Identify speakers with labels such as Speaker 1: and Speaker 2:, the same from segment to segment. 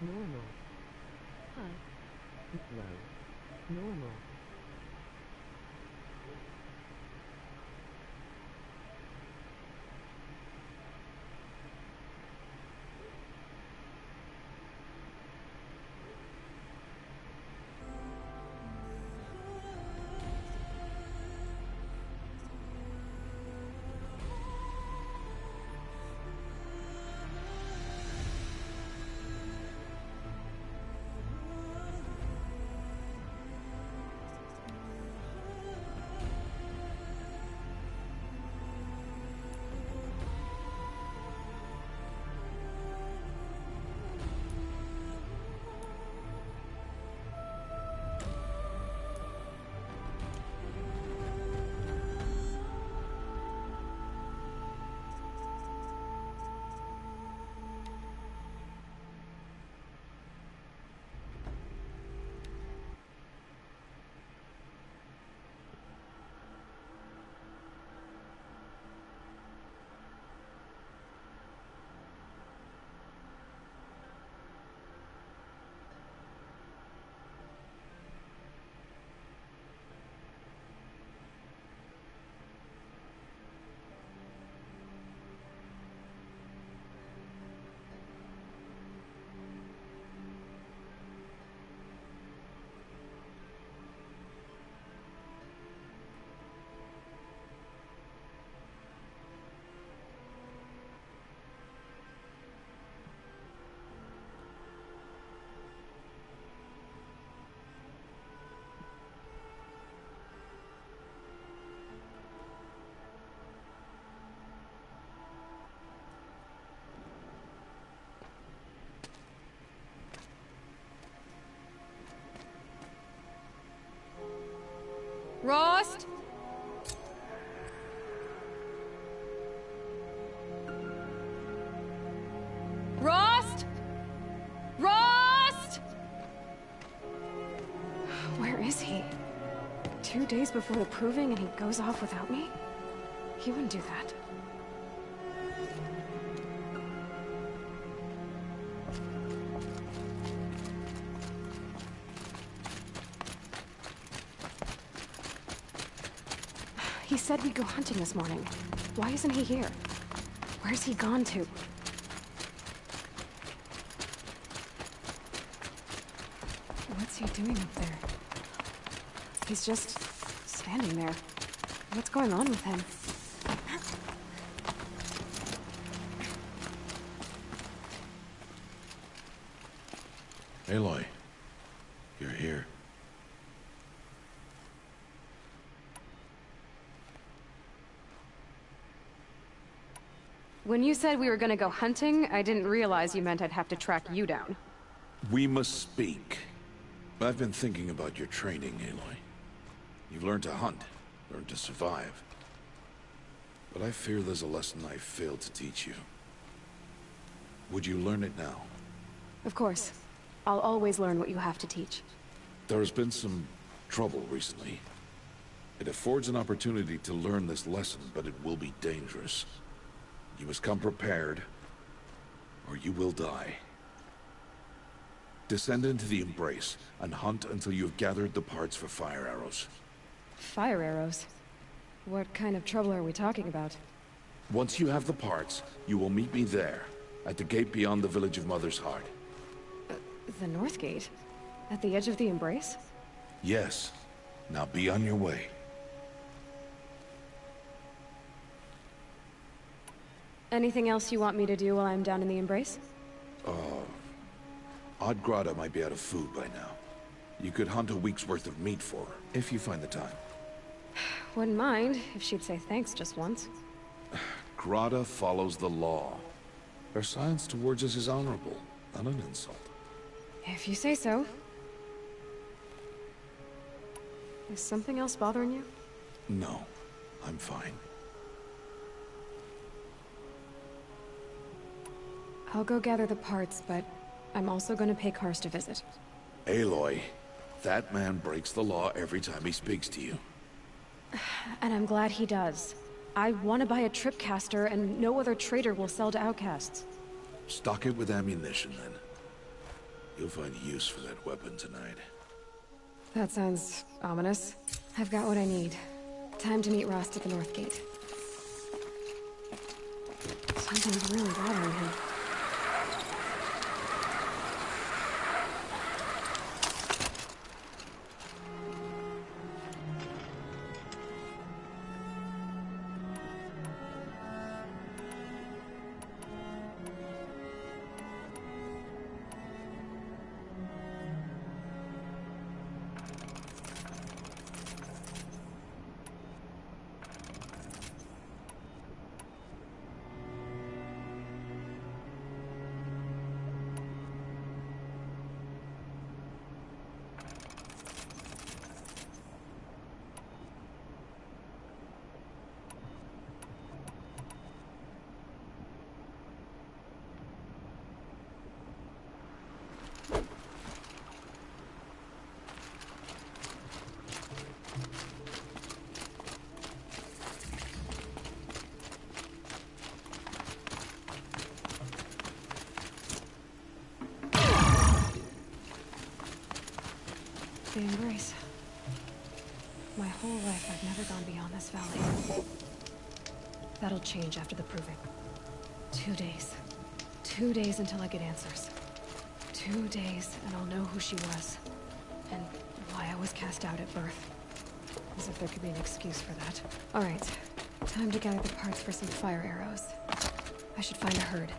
Speaker 1: Normal. Hi. Low. Normal.
Speaker 2: Rost? Rost? Rost? Where is he? 2 days before the proving and he goes off without me? He wouldn't do that. He said we'd go hunting this morning. Why isn't he here? Where's he gone to? What's he doing up there? He's just standing there. What's going on with him?
Speaker 3: Aloy, you're here.
Speaker 2: When you said we were gonna go hunting, I didn't realize you meant I'd have to track you down.
Speaker 3: We must speak. I've been thinking about your training, Aloy. You've learned to hunt, learned to survive. But I fear there's a lesson I failed to teach you. Would you learn it now?
Speaker 2: Of course. I'll always learn what you have to teach.
Speaker 3: There has been some trouble recently. It affords an opportunity to learn this lesson, but it will be dangerous. You must come prepared, or you will die. Descend into the Embrace, and hunt until you have gathered the parts for fire arrows.
Speaker 2: Fire arrows? What kind of trouble are we talking about?
Speaker 3: Once you have the parts, you will meet me there, at the gate beyond the village of Mother's Heart.
Speaker 2: The North Gate? At the edge of the Embrace?
Speaker 3: Yes. Now be on your way.
Speaker 2: Anything else you want me to do while I'm down in the Embrace?
Speaker 3: Odd Grata might be out of food by now. You could hunt a week's worth of meat for her, if you find the time.
Speaker 2: Wouldn't mind, if she'd say thanks just once.
Speaker 3: Grata follows the law. Her silence towards us is honorable, not an insult.
Speaker 2: If you say so. Is something else bothering you?
Speaker 3: No, I'm fine.
Speaker 2: I'll go gather the parts, but I'm also gonna pay Karst a visit.
Speaker 3: Aloy, that man breaks the law every time he speaks to you.
Speaker 2: And I'm glad he does. I want to buy a tripcaster, and no other trader will sell to outcasts.
Speaker 3: Stock it with ammunition, then. You'll find use for that weapon tonight.
Speaker 2: That sounds ominous. I've got what I need. Time to meet Rost at the North Gate. Something's really bothering him. The embrace. My whole life I've never gone beyond this valley. That'll change after the proving. 2 days. 2 days until I get answers. 2 days and I'll know who she was. And why I was cast out at birth. As if there could be an excuse for that. Alright. Time to gather the parts for some fire arrows. I should find a herd.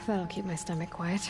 Speaker 2: That'll keep my stomach quiet.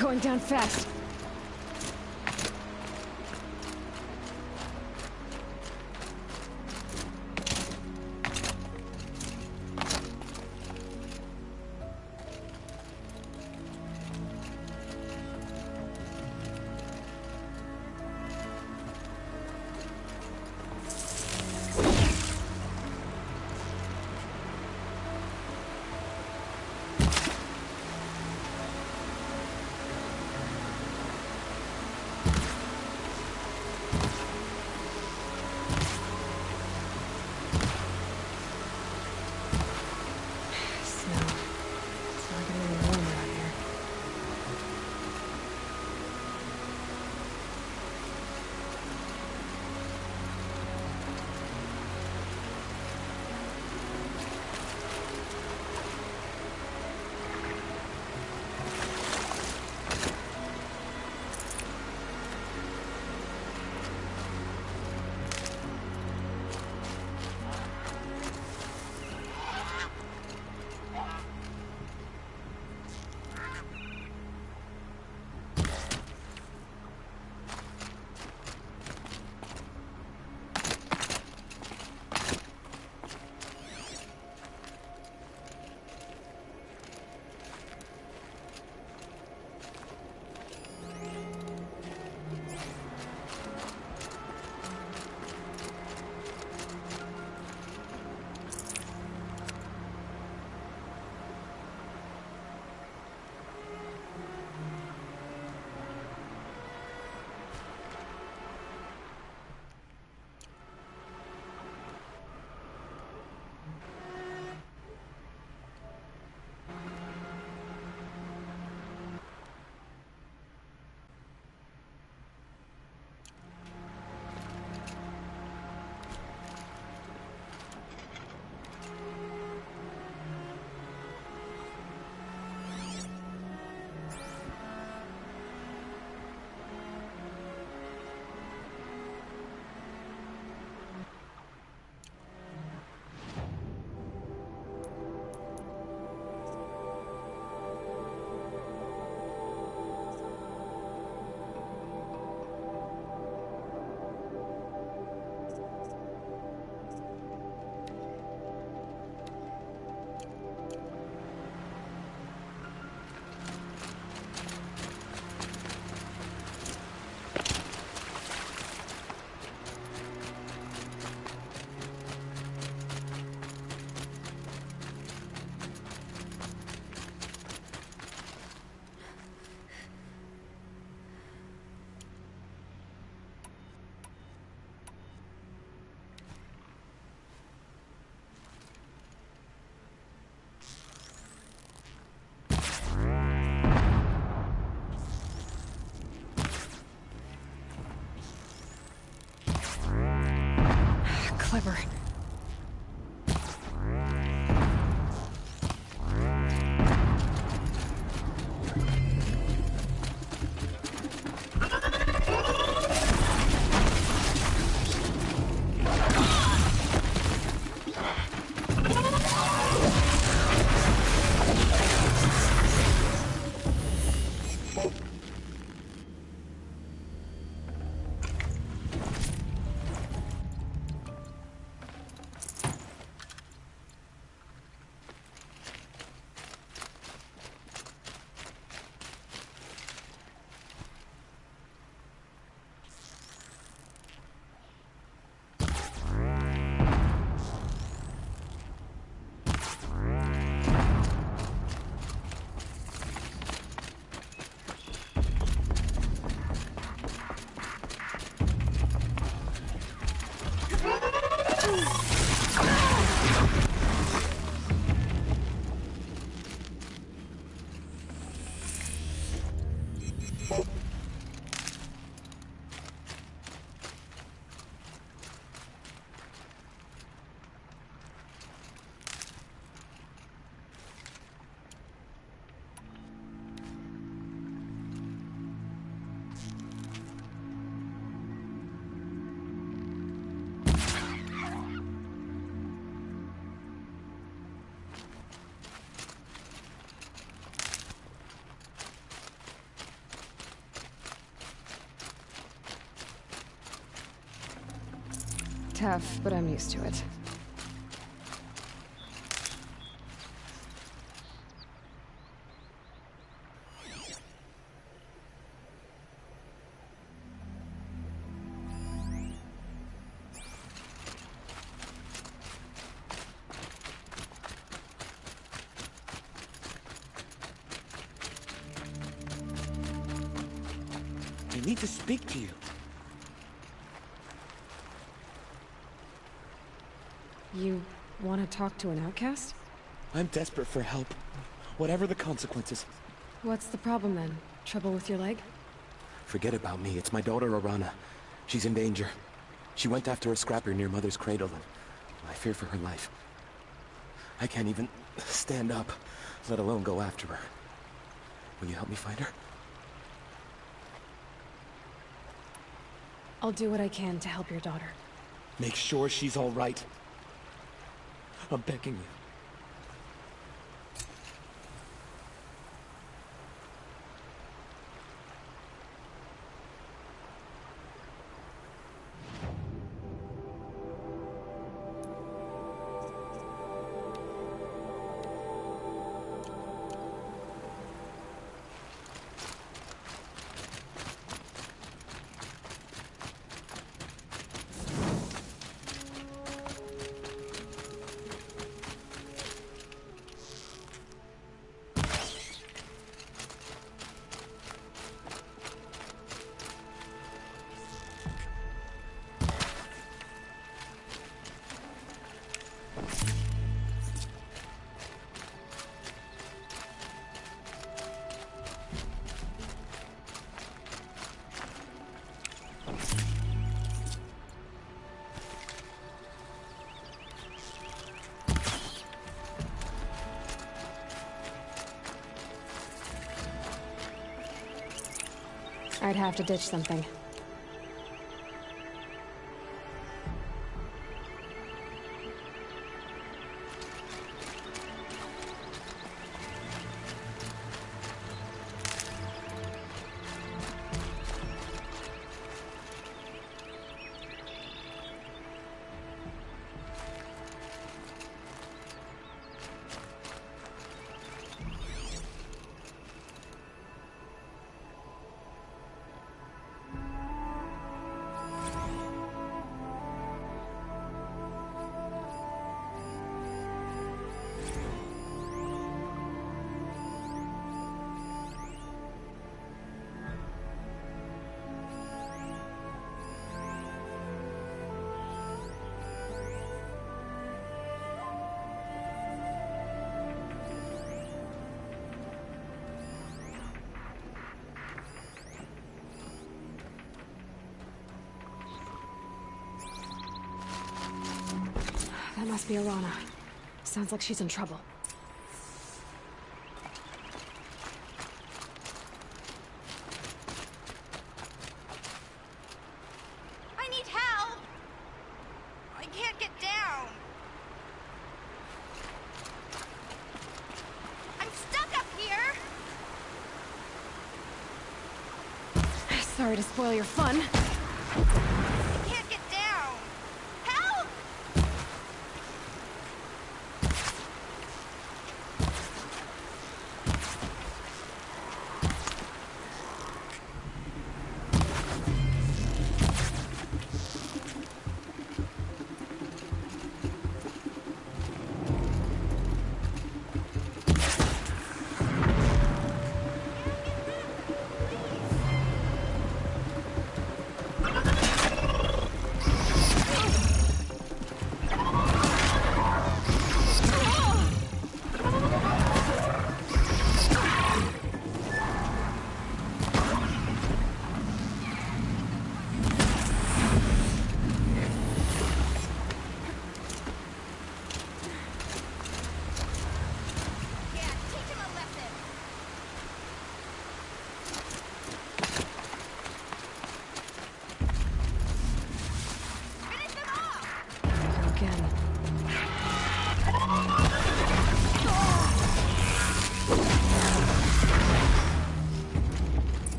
Speaker 2: Going down fast. tough, but I'm used to it.
Speaker 4: I need to speak to you.
Speaker 2: You want to talk to an outcast?
Speaker 4: I'm desperate for help. Whatever the consequences.
Speaker 2: What's the problem then? Trouble with your leg?
Speaker 4: Forget about me. It's my daughter, Arana. She's in danger. She went after a scrapper near Mother's cradle, and I fear for her life. I can't even stand up, let alone go after her. Will you help me find her?
Speaker 2: I'll do what I can to help your daughter.
Speaker 4: Make sure she's all right. I'm begging you.
Speaker 2: I'd have to ditch something. That must be Arana. Sounds like she's in trouble.
Speaker 5: I need help! I can't get down! I'm stuck up here!
Speaker 2: Sorry to spoil your fun.
Speaker 5: I can't get down! Help!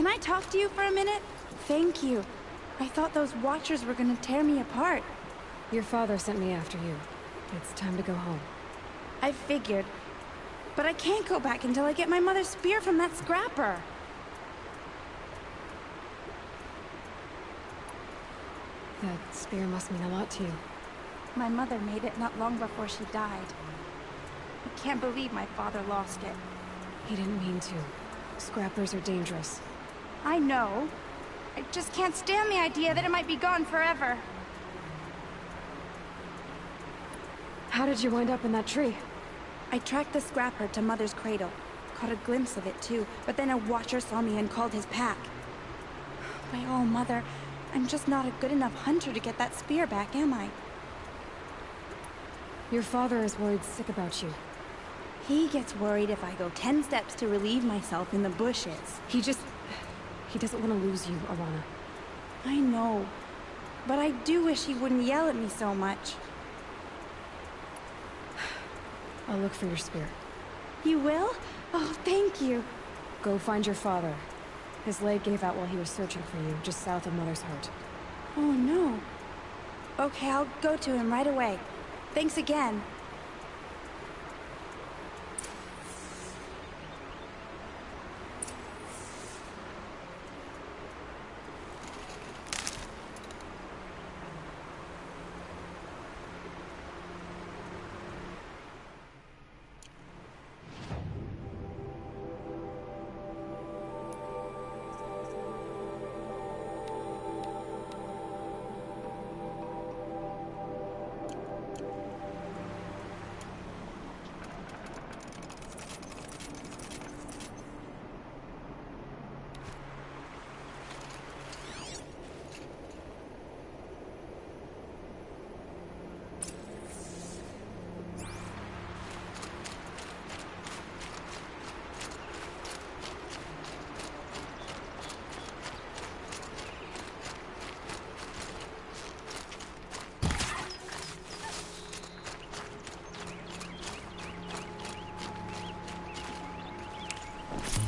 Speaker 6: Can I talk to you for a minute? Thank you. I thought those Watchers were gonna tear me apart.
Speaker 2: Your father sent me after you. It's time to go home.
Speaker 6: I figured. But I can't go back until I get my mother's spear from that scrapper.
Speaker 2: That spear must mean a lot to you.
Speaker 6: My mother made it not long before she died. I can't believe my father lost it.
Speaker 2: He didn't mean to. Scrappers are dangerous.
Speaker 6: I know. I just can't stand the idea that it might be gone forever.
Speaker 2: How did you wind up in that tree?
Speaker 6: I tracked the scrapper to Mother's cradle. Caught a glimpse of it too, but then a Watcher saw me and called his pack. My oh, Mother, I'm just not a good enough hunter to get that spear back, am I?
Speaker 2: Your father is worried sick about you.
Speaker 6: He gets worried if I go 10 steps to relieve myself in the bushes.
Speaker 2: He doesn't want to lose you, Arana.
Speaker 6: I know, but I do wish he wouldn't yell at me so much.
Speaker 2: I'll look for your spear.
Speaker 6: You will? Oh, thank you.
Speaker 2: Go find your father. His leg gave out while he was searching for you, just south of Mother's Heart.
Speaker 6: Oh, no. Okay, I'll go to him right away. Thanks again.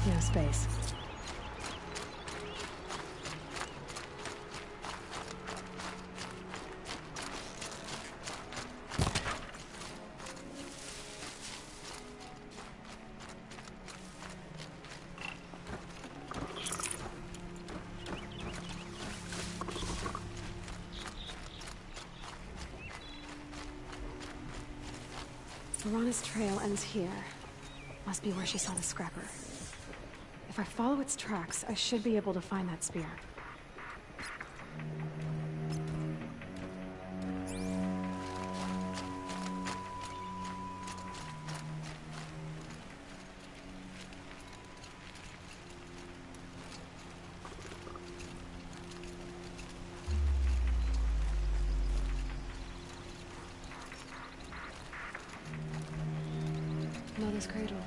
Speaker 2: No space. Arana's trail ends here. Must be where she saw the scrapper. If I follow its tracks, I should be able to find that spear. Mother's cradle.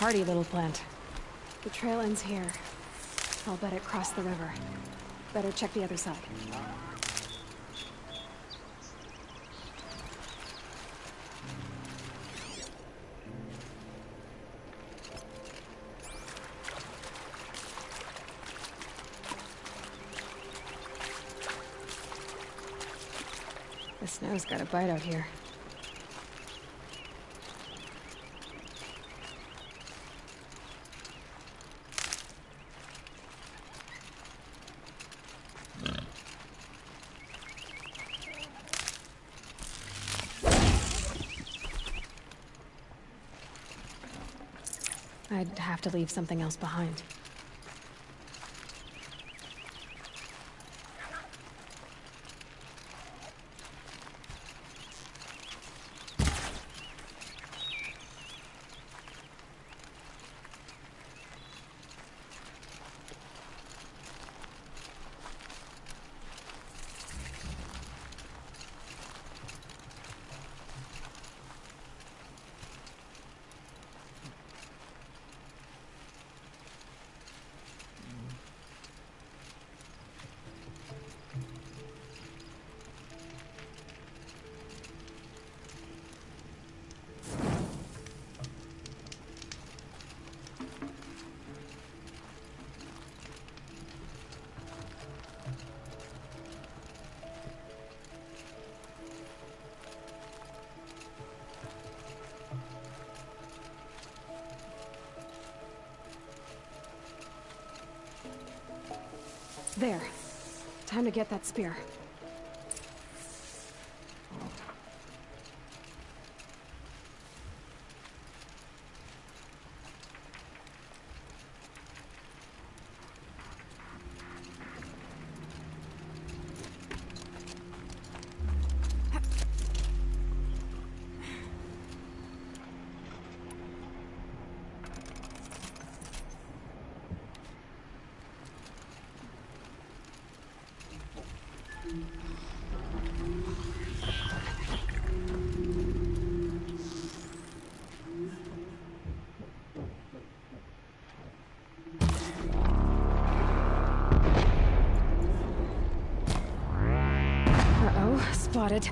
Speaker 2: Hardy little plant. The trail ends here. I'll bet it crossed the river. Better check the other side. The snow's got a bite out here. I'd have to leave something else behind. There. Time to get that spear. Uh-oh, spotted.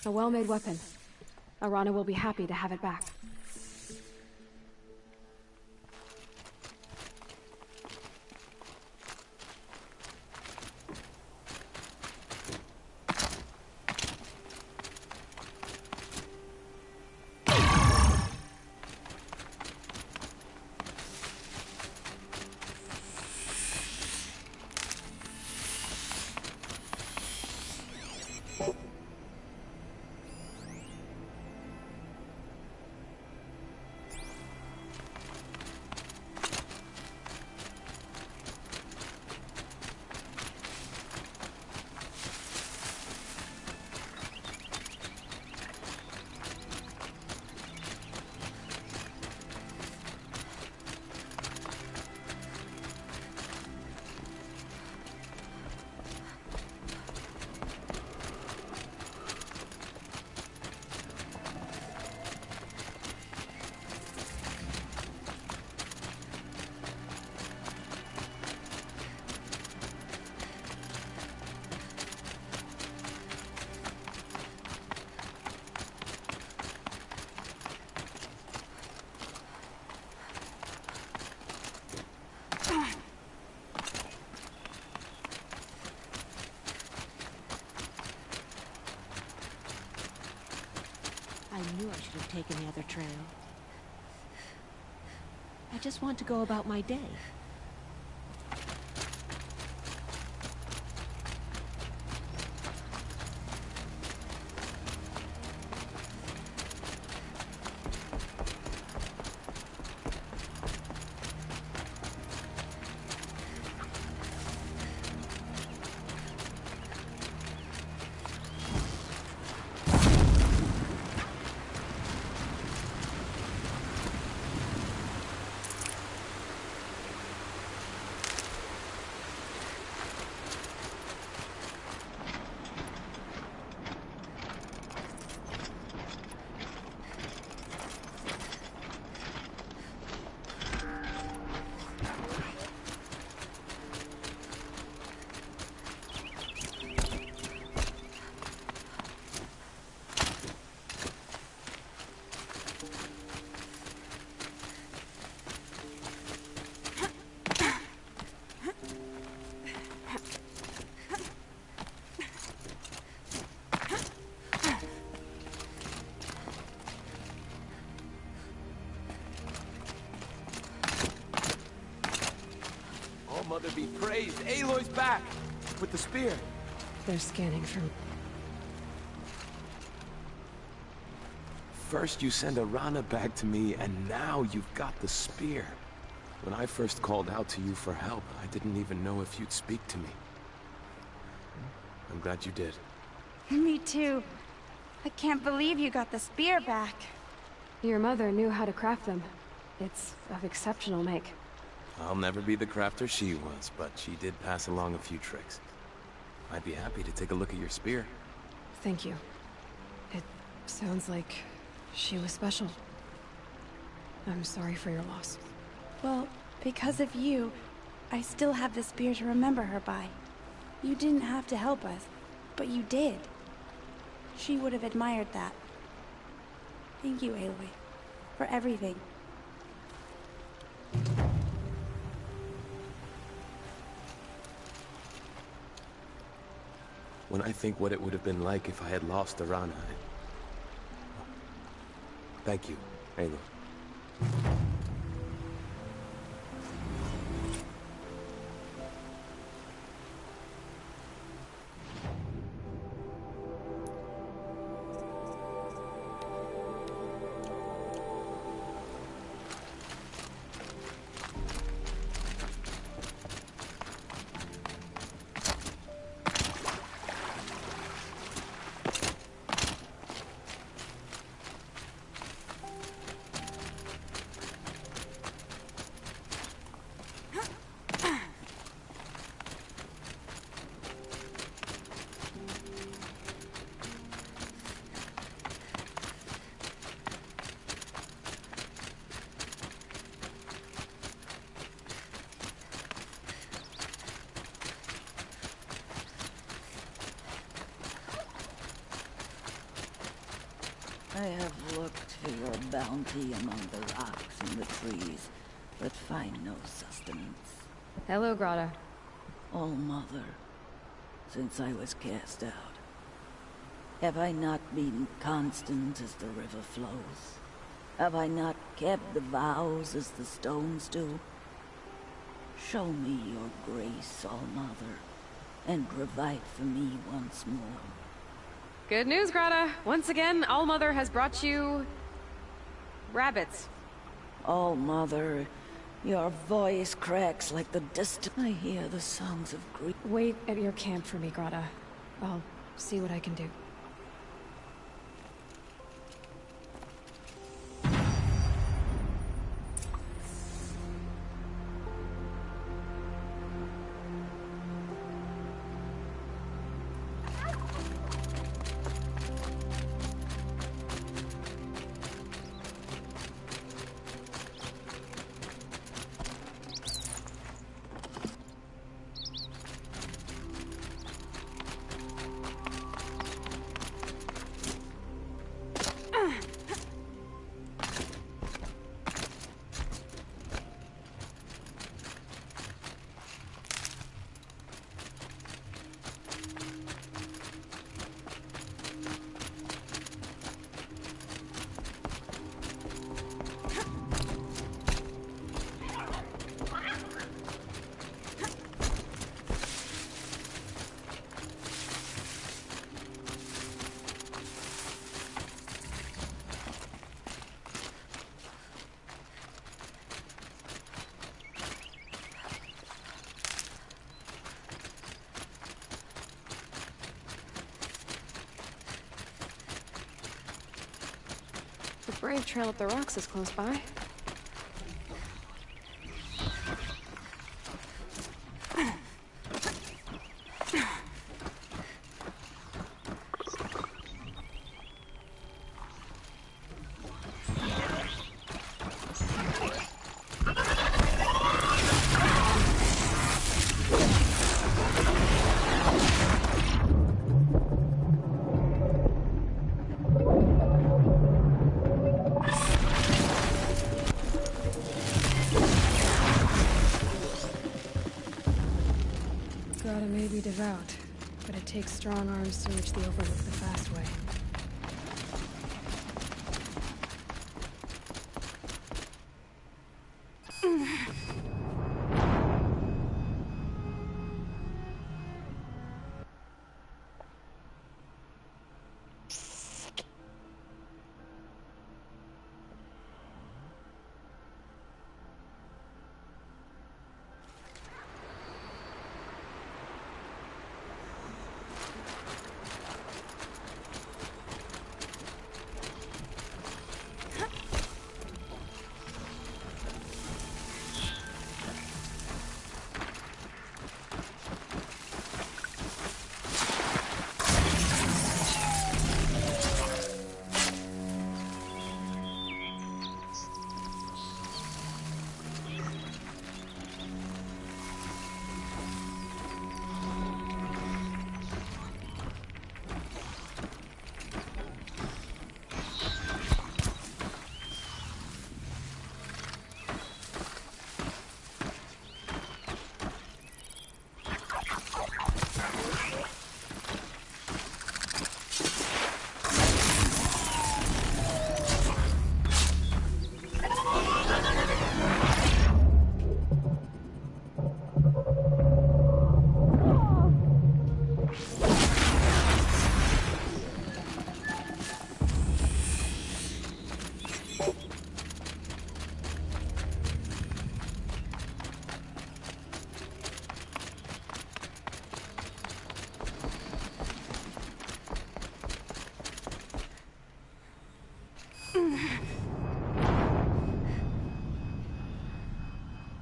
Speaker 2: A well-made weapon. Arana will be happy to have it back.
Speaker 1: knew I should have taken the other trail. I just want to go about my day.
Speaker 4: Mother be praised. Aloy's back! With the spear.
Speaker 2: They're scanning for me.
Speaker 4: First you send Arana back to me, and now you've got the spear. When I first called out to you for help, I didn't even know if you'd speak to me. I'm glad you did.
Speaker 6: Me too. I can't believe you got the spear back.
Speaker 2: Your mother knew how to craft them. It's of exceptional make.
Speaker 4: I'll never be the crafter she was, but she did pass along a few tricks. I'd be happy to take a look at your spear.
Speaker 2: Thank you. It sounds like she was special. I'm sorry for your loss.
Speaker 6: Well, because of you, I still have the spear to remember her by. You didn't have to help us, but you did. She would have admired that. Thank you, Aloy, for everything.
Speaker 4: When I think what it would have been like if I had lost Arana, Thank you, Aloy.
Speaker 7: I have looked for your bounty among the rocks and the trees, but find no sustenance.
Speaker 2: Hello, Grata.
Speaker 7: All Mother, since I was cast out, have I not been constant as the river flows? Have I not kept the vows as the stones do? Show me your grace, All Mother, and provide for me once more.
Speaker 2: Good news, Grata. Once again, All-Mother has brought you... rabbits.
Speaker 7: All Mother, your voice cracks like the distant. I hear the songs of grief.
Speaker 2: Wait at your camp for me, Grata. I'll see what I can do. Brave trail up the rocks is close by. Grata may be devout, but it takes strong arms to reach the Overlook the fast way.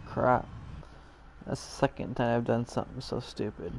Speaker 8: Crap. That's the second time I've done something so stupid.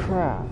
Speaker 8: Crap.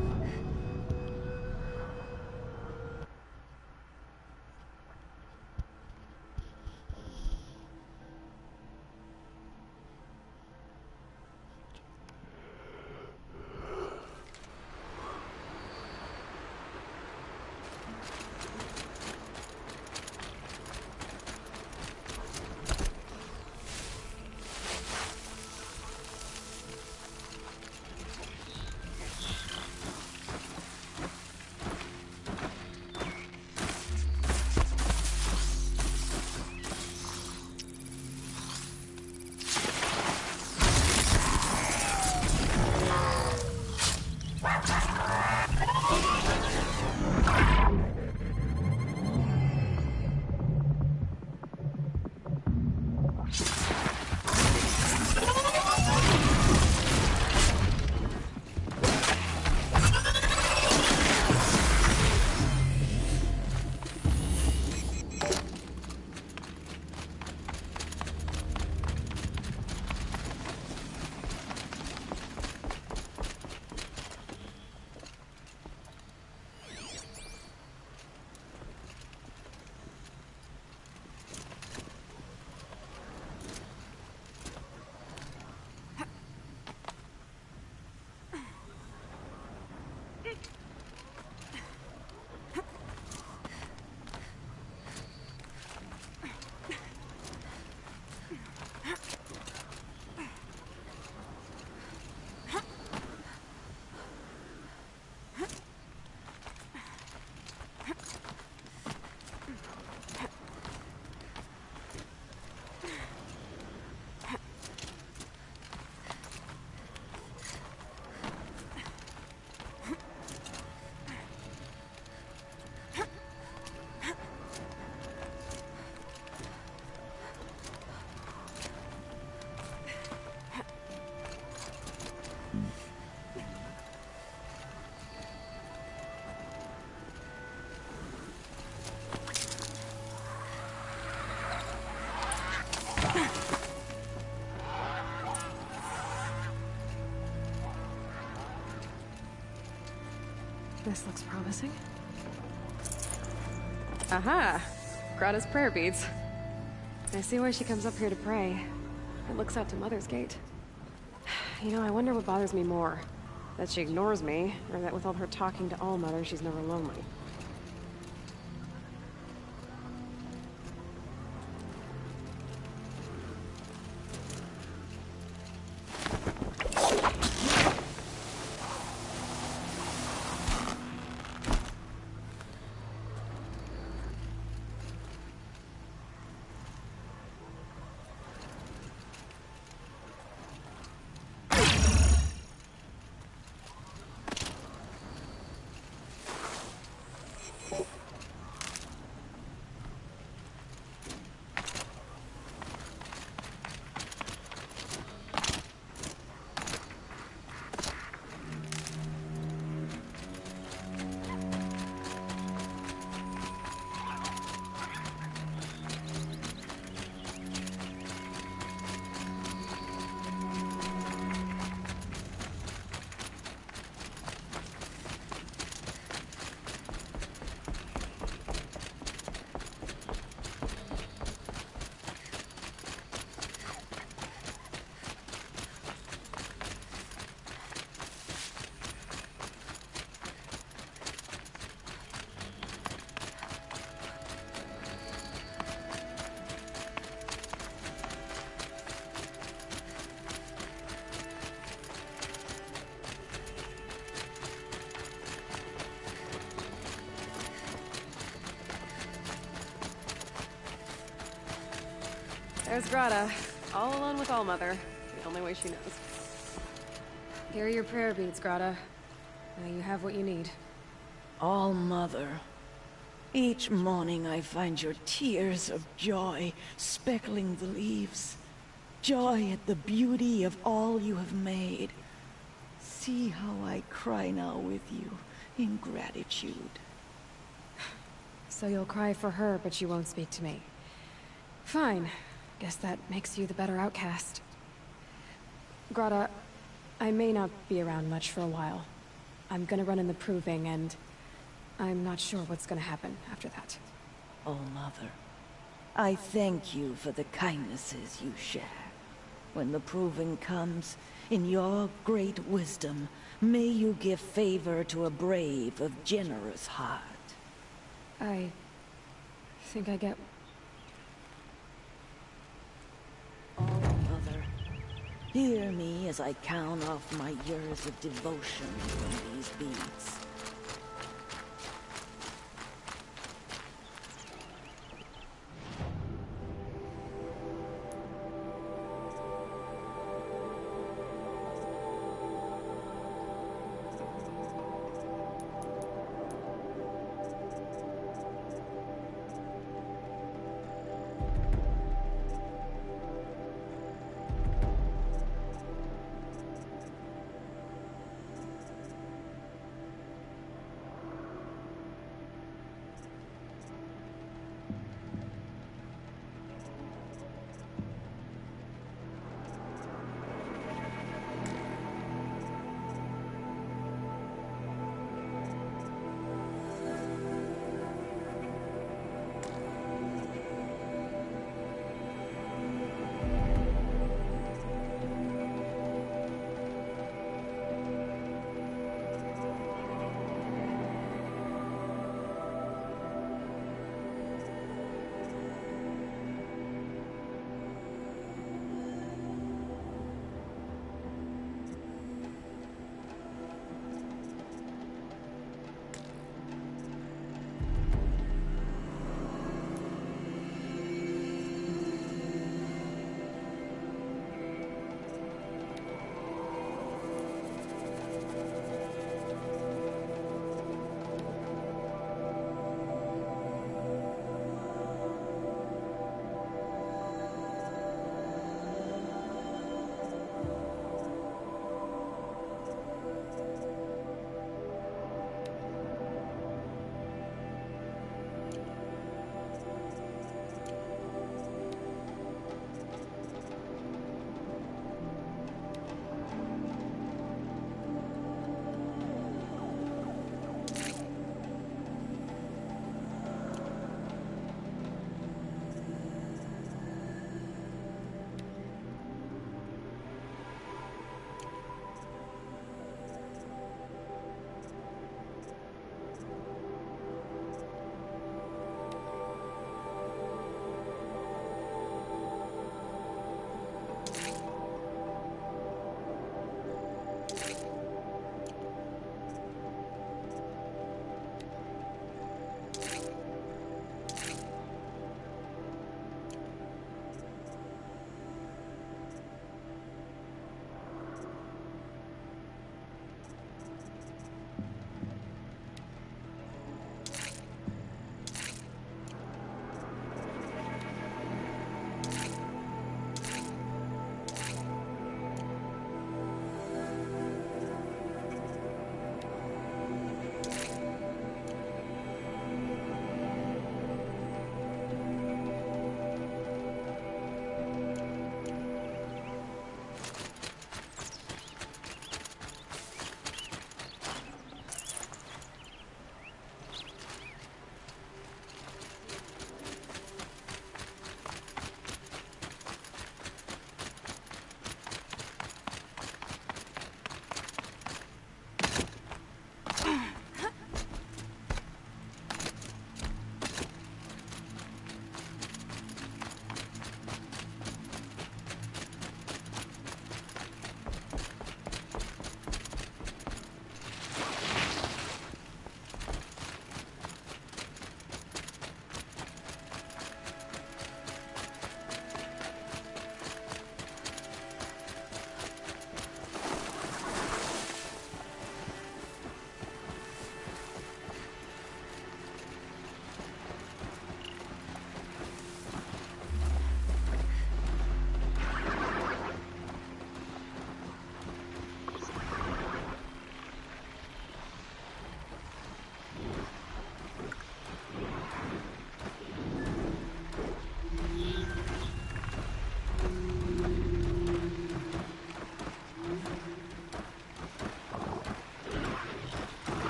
Speaker 2: This looks promising. Aha! Grata's prayer beads. I see why she comes up here to pray. It looks out to Mother's Gate. You know, I wonder what bothers me more. That she ignores me, or that with all her talking to All-Mother, she's never lonely. There's Grata, all alone with All-Mother, the only way she knows. Here are your prayer beads, Grata. Now you have what you need.
Speaker 7: All-Mother, each morning I find your tears of joy speckling the leaves. Joy at the beauty of all you have made. See how I cry now with you in gratitude.
Speaker 2: So you'll cry for her, but you won't speak to me. Fine. Guess that makes you the better outcast. Grata, I may not be around much for a while. I'm gonna run in the proving, and I'm not sure what's gonna happen after that.
Speaker 7: Oh, Mother, I thank you for the kindnesses you share. When the proving comes, in your great wisdom, may you give favor to a brave of generous heart.
Speaker 2: I think I get...
Speaker 7: Oh, Mother, hear me as I count off my years of devotion from these beads.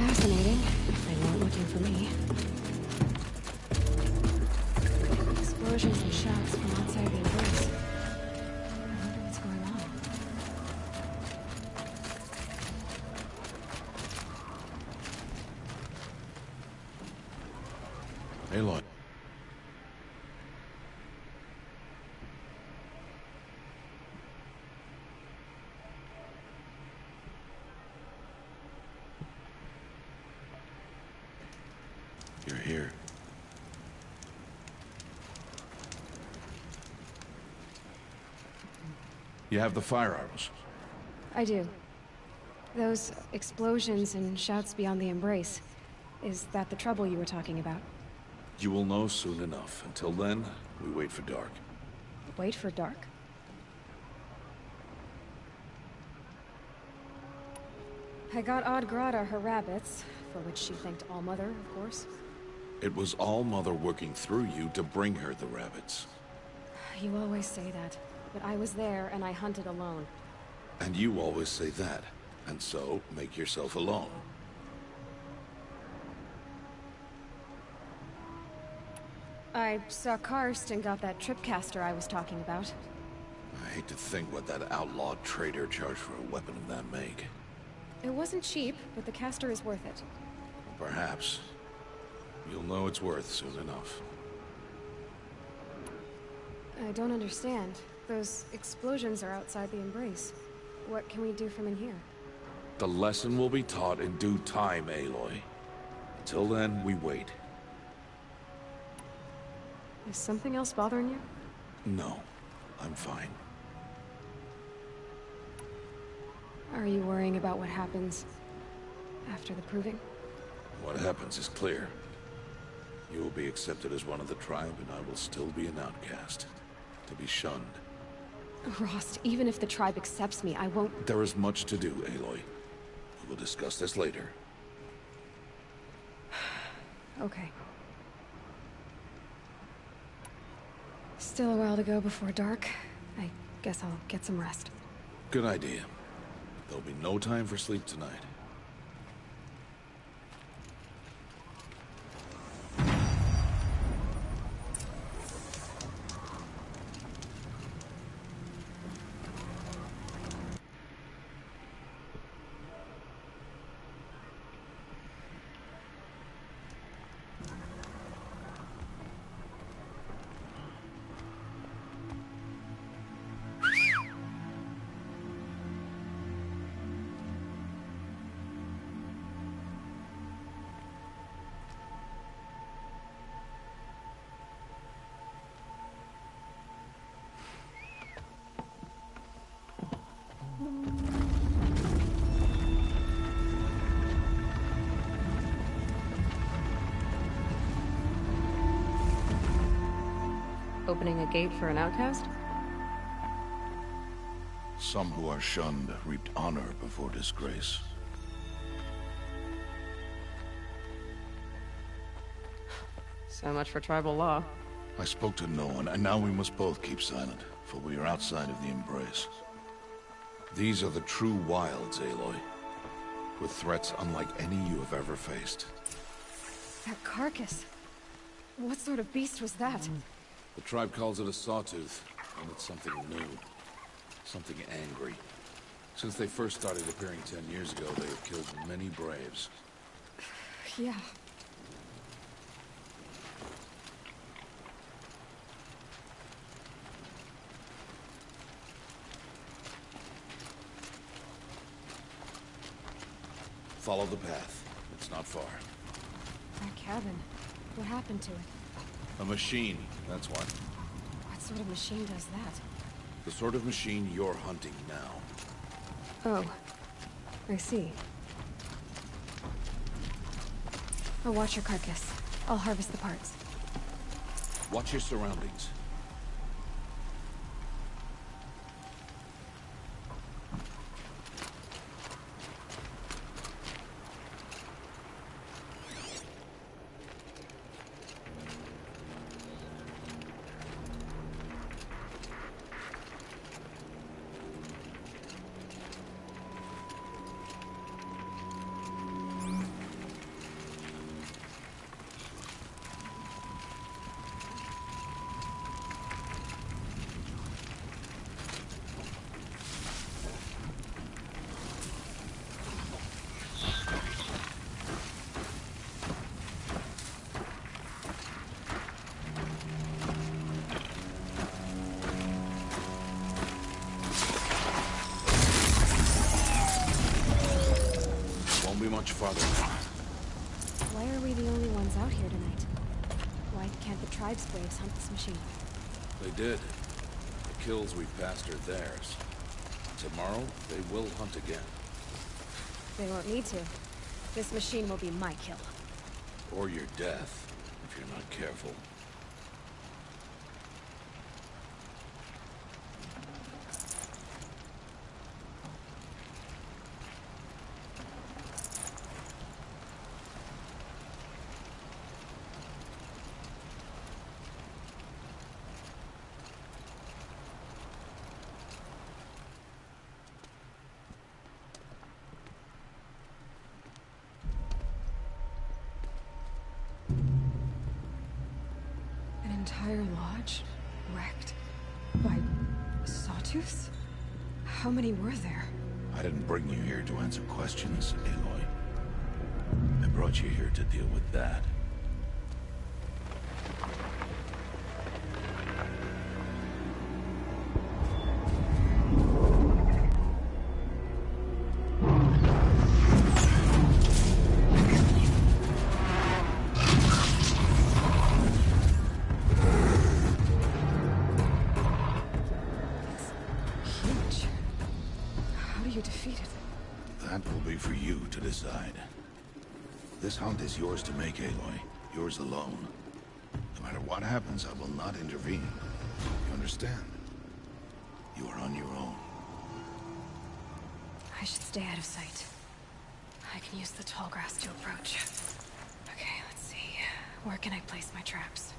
Speaker 2: Fascinating. They weren't looking for me. Explosions and shouts from outside the embrace. I wonder what's going on.
Speaker 3: Aloy. You're here. You have the fire arrows.
Speaker 2: I do. Those explosions and shouts beyond the embrace. Is that the trouble you were talking about?
Speaker 3: You will know soon enough. Until then, we wait for dark.
Speaker 2: Wait for dark? I got Odd Grata her rabbits, for which she thanked Allmother, of course.
Speaker 3: It was All-Mother working through you to bring her the rabbits.
Speaker 2: You always say that, but I was there and I hunted alone.
Speaker 3: And you always say that. And so, make yourself alone.
Speaker 2: I saw Karst and got that tripcaster I was talking about.
Speaker 3: I hate to think what that outlawed trader charged for a weapon of that make.
Speaker 2: It wasn't cheap, but the caster is worth it.
Speaker 3: Perhaps. You'll know it's worth soon enough.
Speaker 2: I don't understand. Those explosions are outside the embrace. What can we do from in here?
Speaker 3: The lesson will be taught in due time, Aloy. Until then, we wait.
Speaker 2: Is something else bothering you?
Speaker 3: No, I'm fine.
Speaker 2: Are you worrying about what happens after the proving?
Speaker 3: What happens is clear. You will be accepted as one of the tribe, and I will still be an outcast. To be shunned.
Speaker 2: Rost, even if the tribe accepts me, I won't...
Speaker 3: There is much to do, Aloy. We will discuss this later.
Speaker 2: Okay. Still a while to go before dark. I guess I'll get some rest.
Speaker 3: Good idea. There'll be no time for sleep tonight.
Speaker 2: Opening a gate for an outcast?
Speaker 3: Some who are shunned reaped honor before disgrace.
Speaker 2: So much for tribal law.
Speaker 3: I spoke to no one, and now we must both keep silent, for we are outside of the embrace. These are the true wilds, Aloy, with threats unlike any you have ever faced.
Speaker 2: That carcass. What sort of beast was that?
Speaker 3: The tribe calls it a sawtooth, and it's something new. Something angry. Since they first started appearing 10 years ago, they have killed many braves.
Speaker 2: Yeah.
Speaker 3: Follow the path. It's not far.
Speaker 2: That cabin. What happened to it?
Speaker 3: A machine, that's what.
Speaker 2: What sort of machine does that?
Speaker 3: The sort of machine you're hunting now.
Speaker 2: Oh. I see. I'll watch your carcass. I'll harvest the parts.
Speaker 3: Watch your surroundings. Won't be much farther now.
Speaker 2: Why are we the only ones out here tonight? Why can't the tribe's braves hunt this machine?
Speaker 3: They did. The kills we passed are theirs. Tomorrow, they will hunt again.
Speaker 2: They won't need to. This machine will be my kill.
Speaker 3: Or your death, if you're not careful.
Speaker 2: An entire lodge? Wrecked? By sawtooths? How many were there?
Speaker 3: I didn't bring you here to answer questions, Aloy. I brought you here to deal with that.
Speaker 2: Huge. How do you defeat it?
Speaker 3: That will be for you to decide. This hunt is yours to make, Aloy. Yours alone. No matter what happens, I will not intervene. You understand? You are on your own.
Speaker 2: I should stay out of sight. I can use the tall grass to approach. Okay, let's see. Where can I place my traps?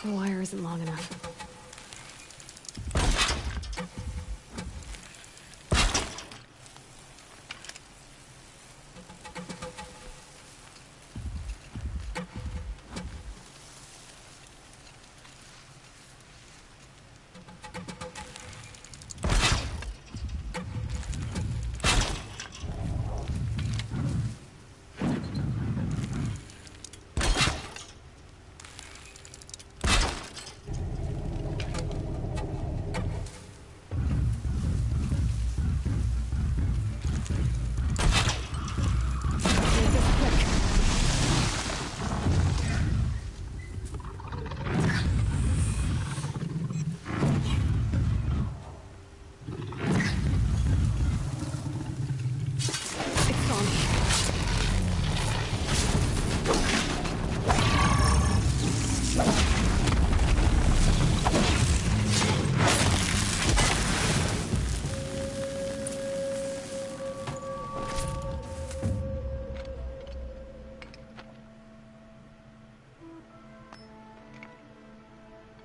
Speaker 2: The wire isn't long enough.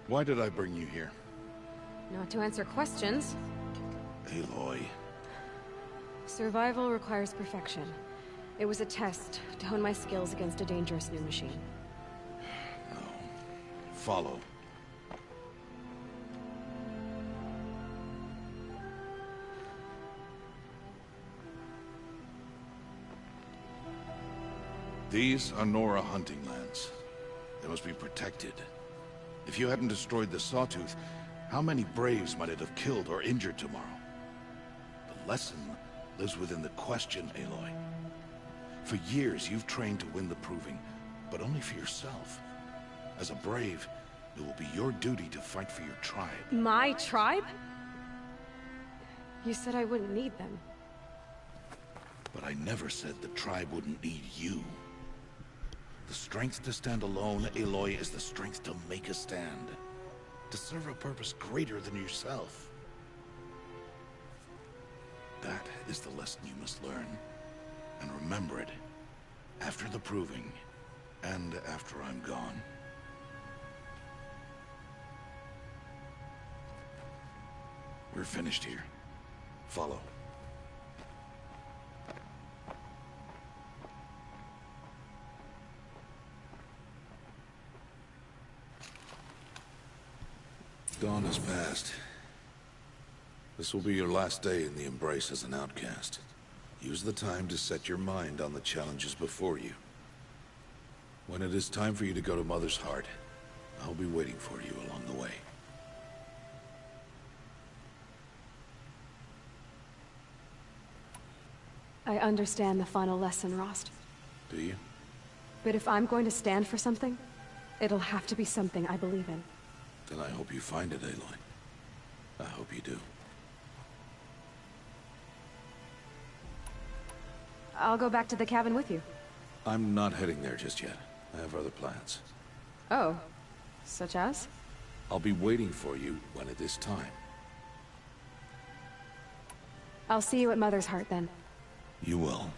Speaker 3: Why did I bring you here?
Speaker 2: Not to answer questions.
Speaker 3: Aloy.
Speaker 2: Survival requires perfection. It was a test to hone my skills against a dangerous new machine.
Speaker 3: No. Follow. These are Nora hunting lands. They must be protected. If you hadn't destroyed the Sawtooth, how many Braves might it have killed or injured tomorrow? The lesson lives within the question, Aloy. For years, you've trained to win the Proving, but only for yourself. As a Brave, it will be your duty to fight for your tribe.
Speaker 2: My tribe? You said I wouldn't need them.
Speaker 3: But I never said the tribe wouldn't need you. The strength to stand alone, Aloy, is the strength to make a stand. To serve a purpose greater than yourself. That is the lesson you must learn. And remember it. After the Proving. And after I'm gone. We're finished here. Follow. Dawn has passed. This will be your last day in the Embrace as an outcast. Use the time to set your mind on the challenges before you. When it is time for you to go to Mother's Heart, I'll be waiting for you along the way.
Speaker 2: I understand the final lesson, Rost.
Speaker 3: Do you?
Speaker 2: But if I'm going to stand for something, it'll have to be something I believe in.
Speaker 3: Then I hope you find it, Aloy. I hope you do.
Speaker 2: I'll go back to the cabin with you.
Speaker 3: I'm not heading there just yet. I have other plans.
Speaker 2: Oh. Such as?
Speaker 3: I'll be waiting for you when it is time.
Speaker 2: I'll see you at Mother's Heart then.
Speaker 3: You will.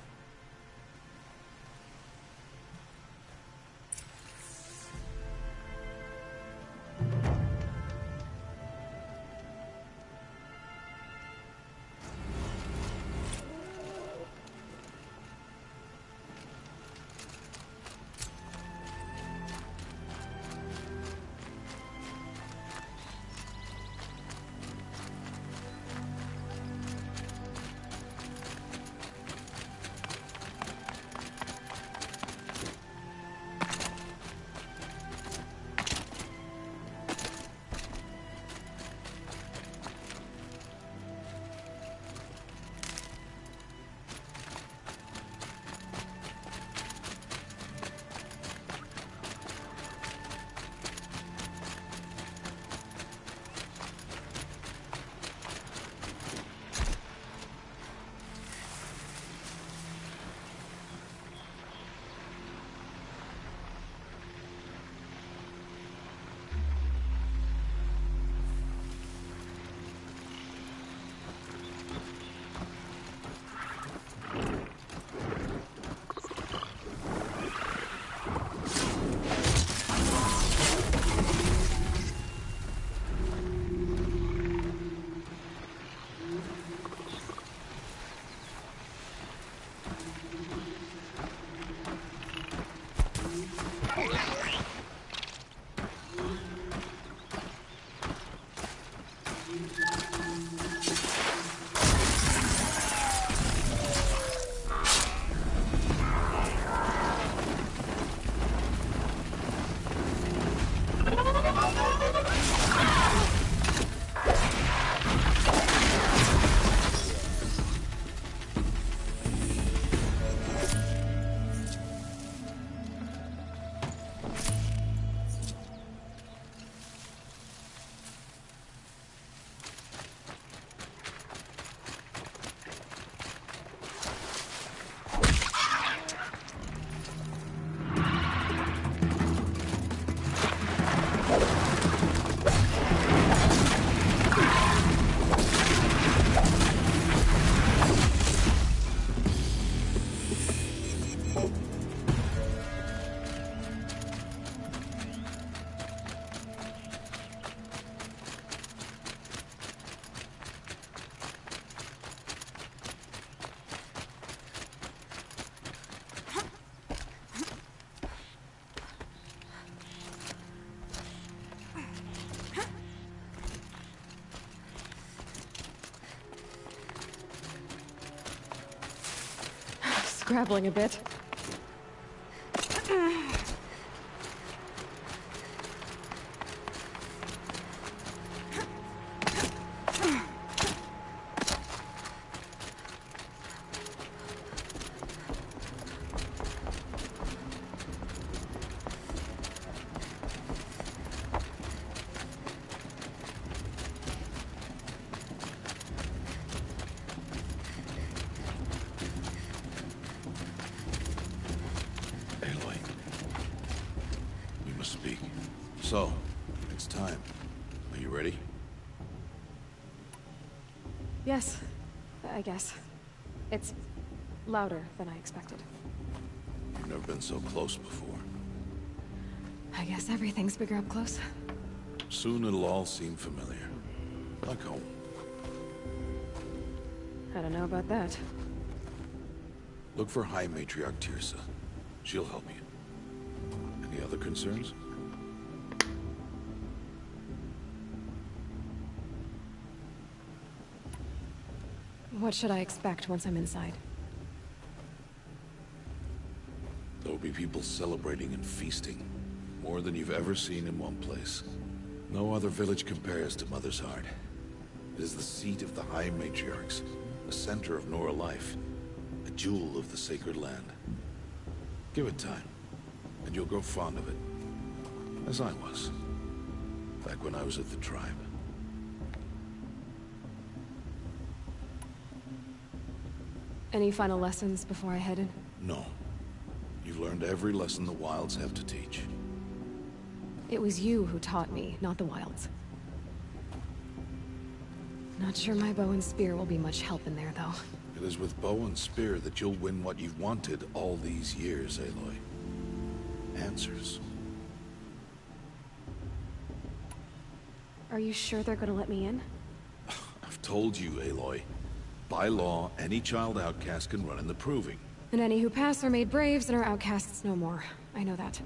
Speaker 2: scrabbling a bit.
Speaker 3: So, it's time. Are you ready?
Speaker 2: Yes, I guess. It's louder than I expected.
Speaker 3: You've never been so close before.
Speaker 2: I guess everything's bigger up close.
Speaker 3: Soon it'll all seem familiar. Like home.
Speaker 2: I don't know about that.
Speaker 3: Look for High Matriarch Tirsa. She'll help you. Any other concerns?
Speaker 2: What should I expect once I'm inside?
Speaker 3: There will be people celebrating and feasting. More than you've ever seen in one place. No other village compares to Mother's Heart. It is the seat of the High Matriarchs, the center of Nora life, a jewel of the sacred land. Give it time, and you'll grow fond of it. As I was, back when I was at the tribe.
Speaker 2: Any final lessons before I head in?
Speaker 3: No. You've learned every lesson the Wilds have to teach.
Speaker 2: It was you who taught me, not the Wilds. Not sure my bow and spear will be much help in there, though.
Speaker 3: It is with bow and spear that you'll win what you've wanted all these years, Aloy. Answers.
Speaker 2: Are you sure they're gonna let me in?
Speaker 3: I've told you, Aloy. By law, any child outcast can run in the Proving.
Speaker 2: And any who pass are made braves and are outcasts no more. I know that.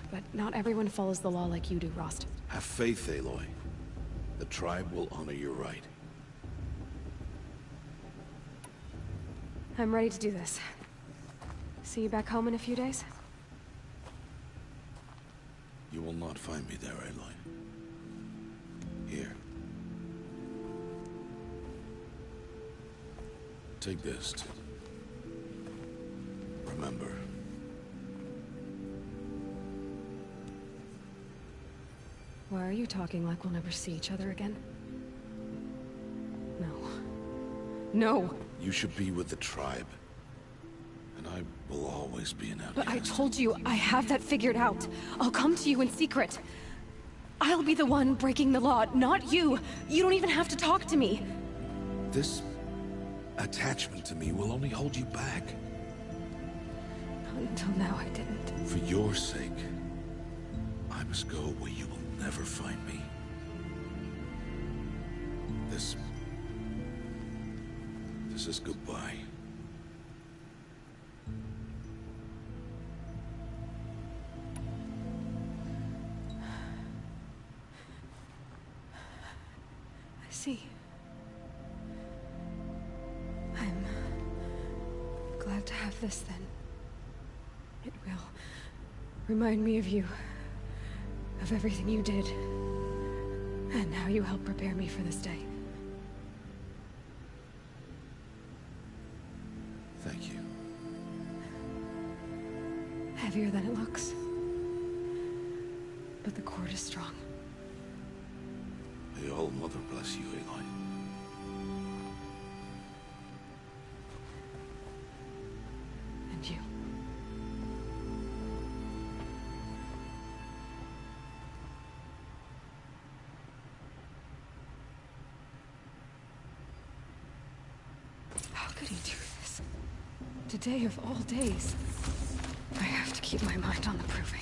Speaker 2: But not everyone follows the law like you do, Rost.
Speaker 3: Have faith, Aloy. The tribe will honor your right.
Speaker 2: I'm ready to do this. See you back home in a few days?
Speaker 3: You will not find me there, Aloy. Here. Take this to remember.
Speaker 2: Why are you talking like we'll never see each other again? No. No!
Speaker 3: You should be with the tribe. And I will always be an outcast.
Speaker 2: But I told you, I have that figured out. I'll come to you in secret. I'll be the one breaking the law, not you. You don't even have to talk to me.
Speaker 3: This attachment to me will only hold you back.
Speaker 2: Until now, I didn't.
Speaker 3: For your sake, I must go where you will never find me. This is goodbye.
Speaker 2: I see. I'm glad to have this then. It will remind me of you, of everything you did, and how you helped prepare me for this day.
Speaker 3: Thank you.
Speaker 2: Heavier than it looks, but the cord is strong.
Speaker 3: May All Mother bless you, Aloy.
Speaker 2: And you. How could he do this? Today of all days. I have to keep my mind on the proving.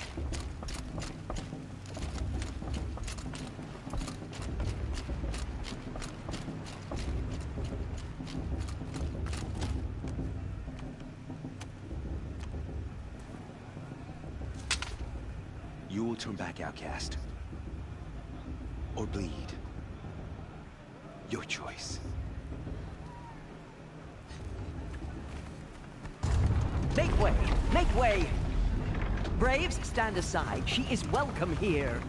Speaker 4: You will turn back, outcast. Or bleed. Your choice.
Speaker 9: Make way! Make way! Braves, stand aside. She is welcome here.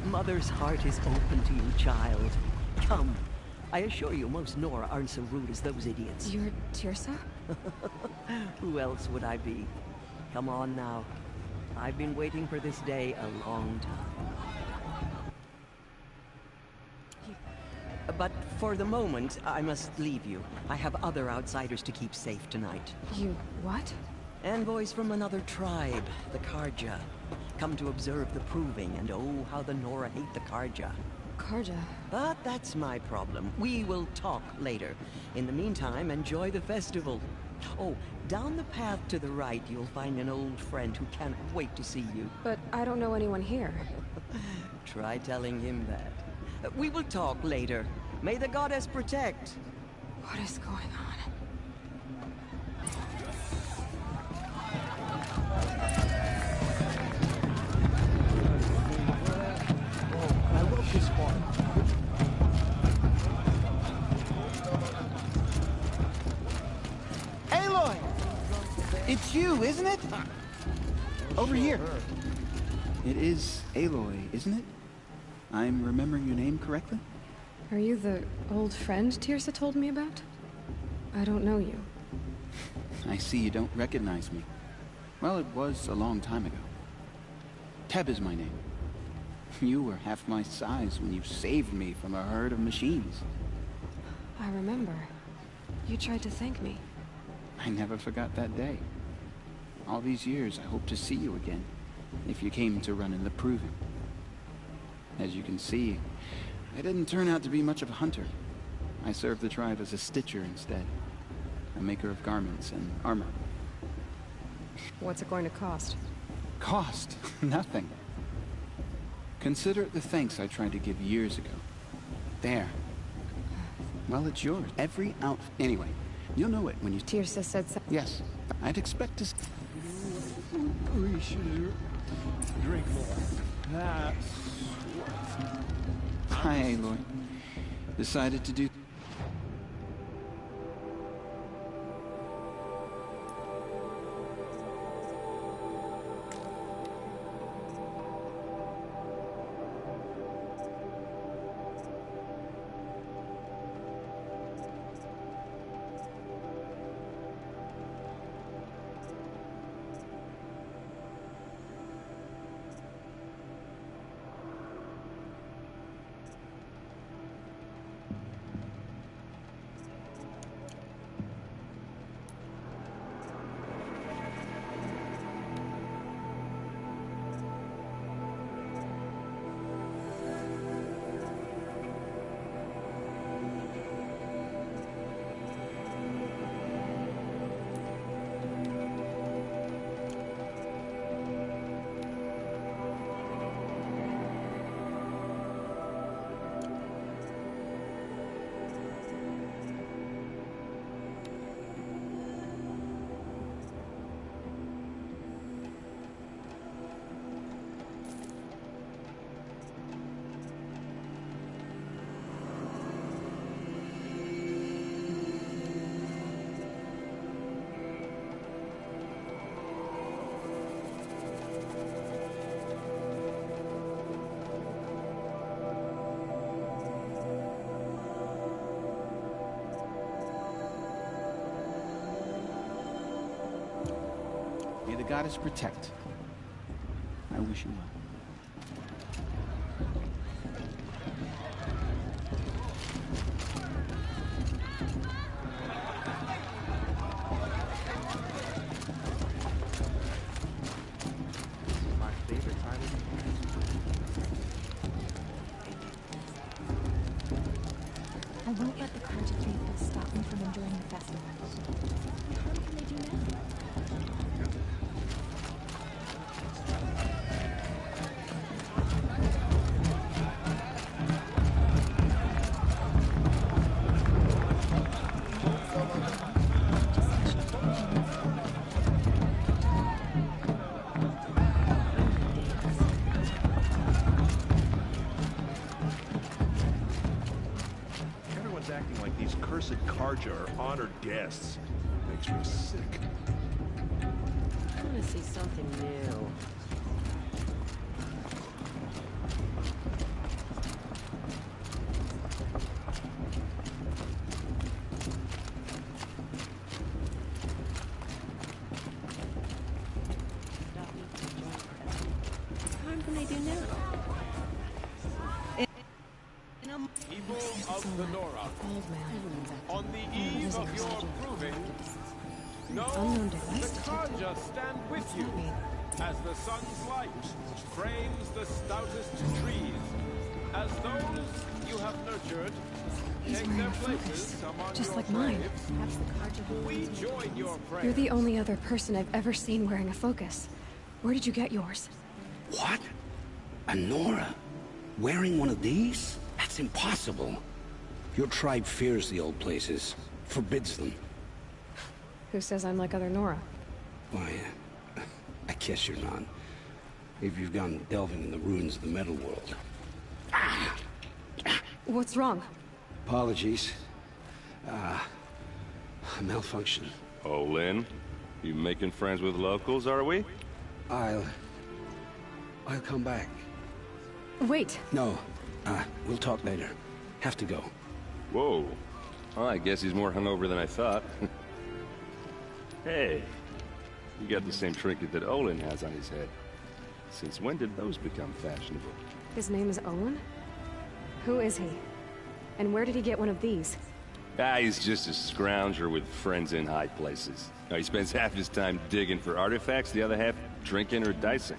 Speaker 9: Mother's heart is open to you, child. Come. I assure you, most Nora aren't so rude as those idiots.
Speaker 2: You're Tirsa?
Speaker 9: Who else would I be? Come on now. I've been waiting for this day a long time. But for the moment, I must leave you. I have other outsiders to keep safe tonight.
Speaker 2: You what?
Speaker 9: Envoys from another tribe, the Karja. Come to observe the proving, and oh, how the Nora hate the Karja.
Speaker 2: Karja?
Speaker 9: But that's my problem. We will talk later. In the meantime, enjoy the festival. Oh, down the path to the right, you'll find an old friend who can't wait to see you.
Speaker 2: But I don't know anyone here.
Speaker 9: Try telling him that. We will talk later. May the goddess protect.
Speaker 2: What is going on?
Speaker 10: I love this part. Aloy! It's you, isn't it? Over here. It is Aloy, isn't it? I'm remembering your name correctly?
Speaker 2: Are you the old friend Tirsa told me about? I don't know you.
Speaker 10: I see you don't recognize me. Well, it was a long time ago. Teb is my name. You were half my size when you saved me from a herd of machines.
Speaker 2: I remember. You tried to thank me.
Speaker 10: I never forgot that day. All these years, I hope to see you again, if you came to run in the proving. As you can see, I didn't turn out to be much of a hunter. I served the tribe as a stitcher instead. A maker of garments and armor.
Speaker 2: What's it going to cost?
Speaker 10: Cost? Nothing. Consider it the thanks I tried to give years ago. There. Well, it's yours. Every outfit. Anyway, you'll know it when you...
Speaker 2: Tirsa said so.
Speaker 10: Yes. I'd expect to...
Speaker 11: We should drink more. That's...
Speaker 10: Hi, Aloy. Decided to do... May the goddess protect. I wish you well.
Speaker 11: My favorite time of year.
Speaker 12: I won't let the Karja faithful stop me from enjoying the festival. What harm can they do now?
Speaker 11: Everyone's acting like these cursed Karja are honored guests. Makes me sick.
Speaker 1: to see something new.
Speaker 11: People of the Nora, on the eve of your proving, know the Carja stand with you as the sun's light frames the stoutest trees, as those you have nurtured take their places among
Speaker 2: just
Speaker 11: your
Speaker 2: like mine.
Speaker 11: braves. We join your prayers.
Speaker 2: You're the only other person I've ever seen wearing a focus. Where did you get yours?
Speaker 13: What? A Nora? Wearing one of these? That's impossible. Your tribe fears the old places, forbids them.
Speaker 2: Who says I'm like other Nora?
Speaker 13: Why, I guess you're not. If you've gone delving in the ruins of the metal world.
Speaker 2: What's wrong?
Speaker 13: Apologies. A malfunction.
Speaker 14: Oh, Lynn? You making friends with locals, are we?
Speaker 13: I'll come back.
Speaker 2: Wait.
Speaker 13: No. We'll talk later. Have to go.
Speaker 14: Whoa. Well, I guess he's more hungover than I thought. Hey, you got the same trinket that Olin has on his head. Since when did those become fashionable?
Speaker 2: His name is Owen? Who is he? And where did he get one of these?
Speaker 14: He's just a scrounger with friends in high places. He spends half his time digging for artifacts, the other half drinking or dicing.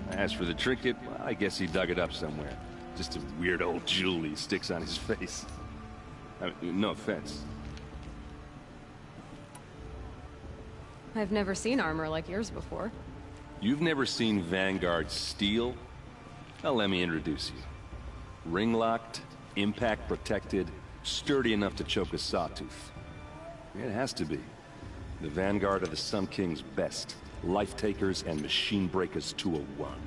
Speaker 14: As for the trinket, well, I guess he dug it up somewhere. Just a weird old jewel he sticks on his face. I mean, no offense.
Speaker 2: I've never seen armor like yours before.
Speaker 14: You've never seen Vanguard steel? Well, let me introduce you. Ring-locked, impact-protected, sturdy enough to choke a sawtooth. It has to be. The Vanguard of the Sun King's best. Life-takers and machine-breakers to a one.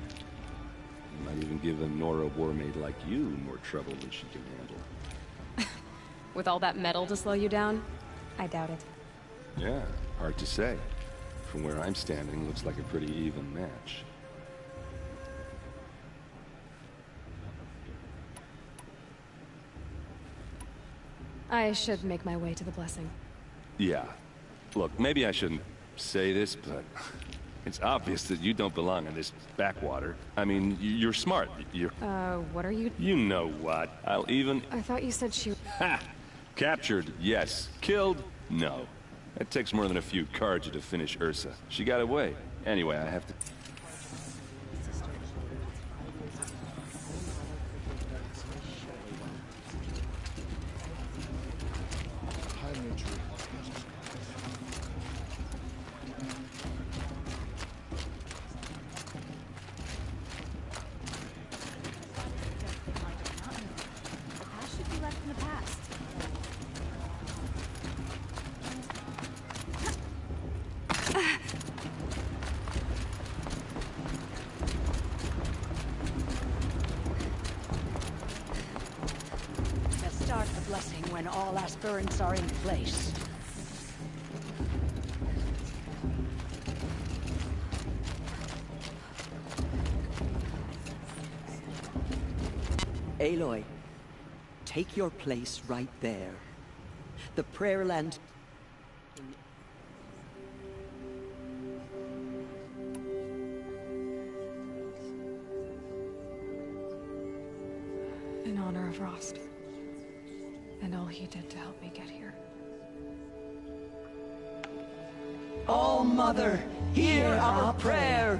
Speaker 14: You might even give a Nora warmaid like you more trouble than she can handle.
Speaker 2: With all that metal to slow you down? I doubt it.
Speaker 14: Yeah, hard to say. From where I'm standing, looks like a pretty even match.
Speaker 2: I should make my way to the blessing.
Speaker 14: Yeah. Look, maybe I shouldn't say this, but it's obvious that you don't belong in this backwater. I mean, you're smart. You're...
Speaker 2: what are you...
Speaker 14: You know what? I'll even...
Speaker 2: I thought you said she...
Speaker 14: Ha! Captured, yes. Killed, no. It takes more than a few Carja to finish Ursa. She got away. Anyway, I have to...
Speaker 15: Start the blessing when all aspirants are in place.
Speaker 9: Aloy, take your place right there. The prayer land...
Speaker 2: In honor of Rost. And all he did to help me get here.
Speaker 9: Oh, Mother, hear our prayer!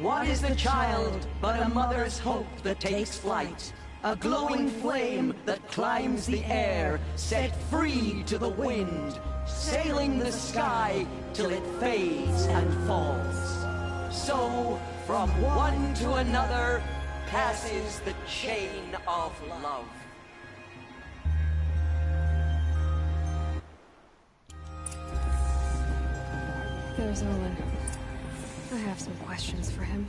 Speaker 9: What is the child but a mother's hope that takes flight? A glowing flame that climbs the air, set free to the wind, sailing the sky till it fades and falls. So, from one to another, passes the chain of love.
Speaker 2: There's Olin. I have some questions for him.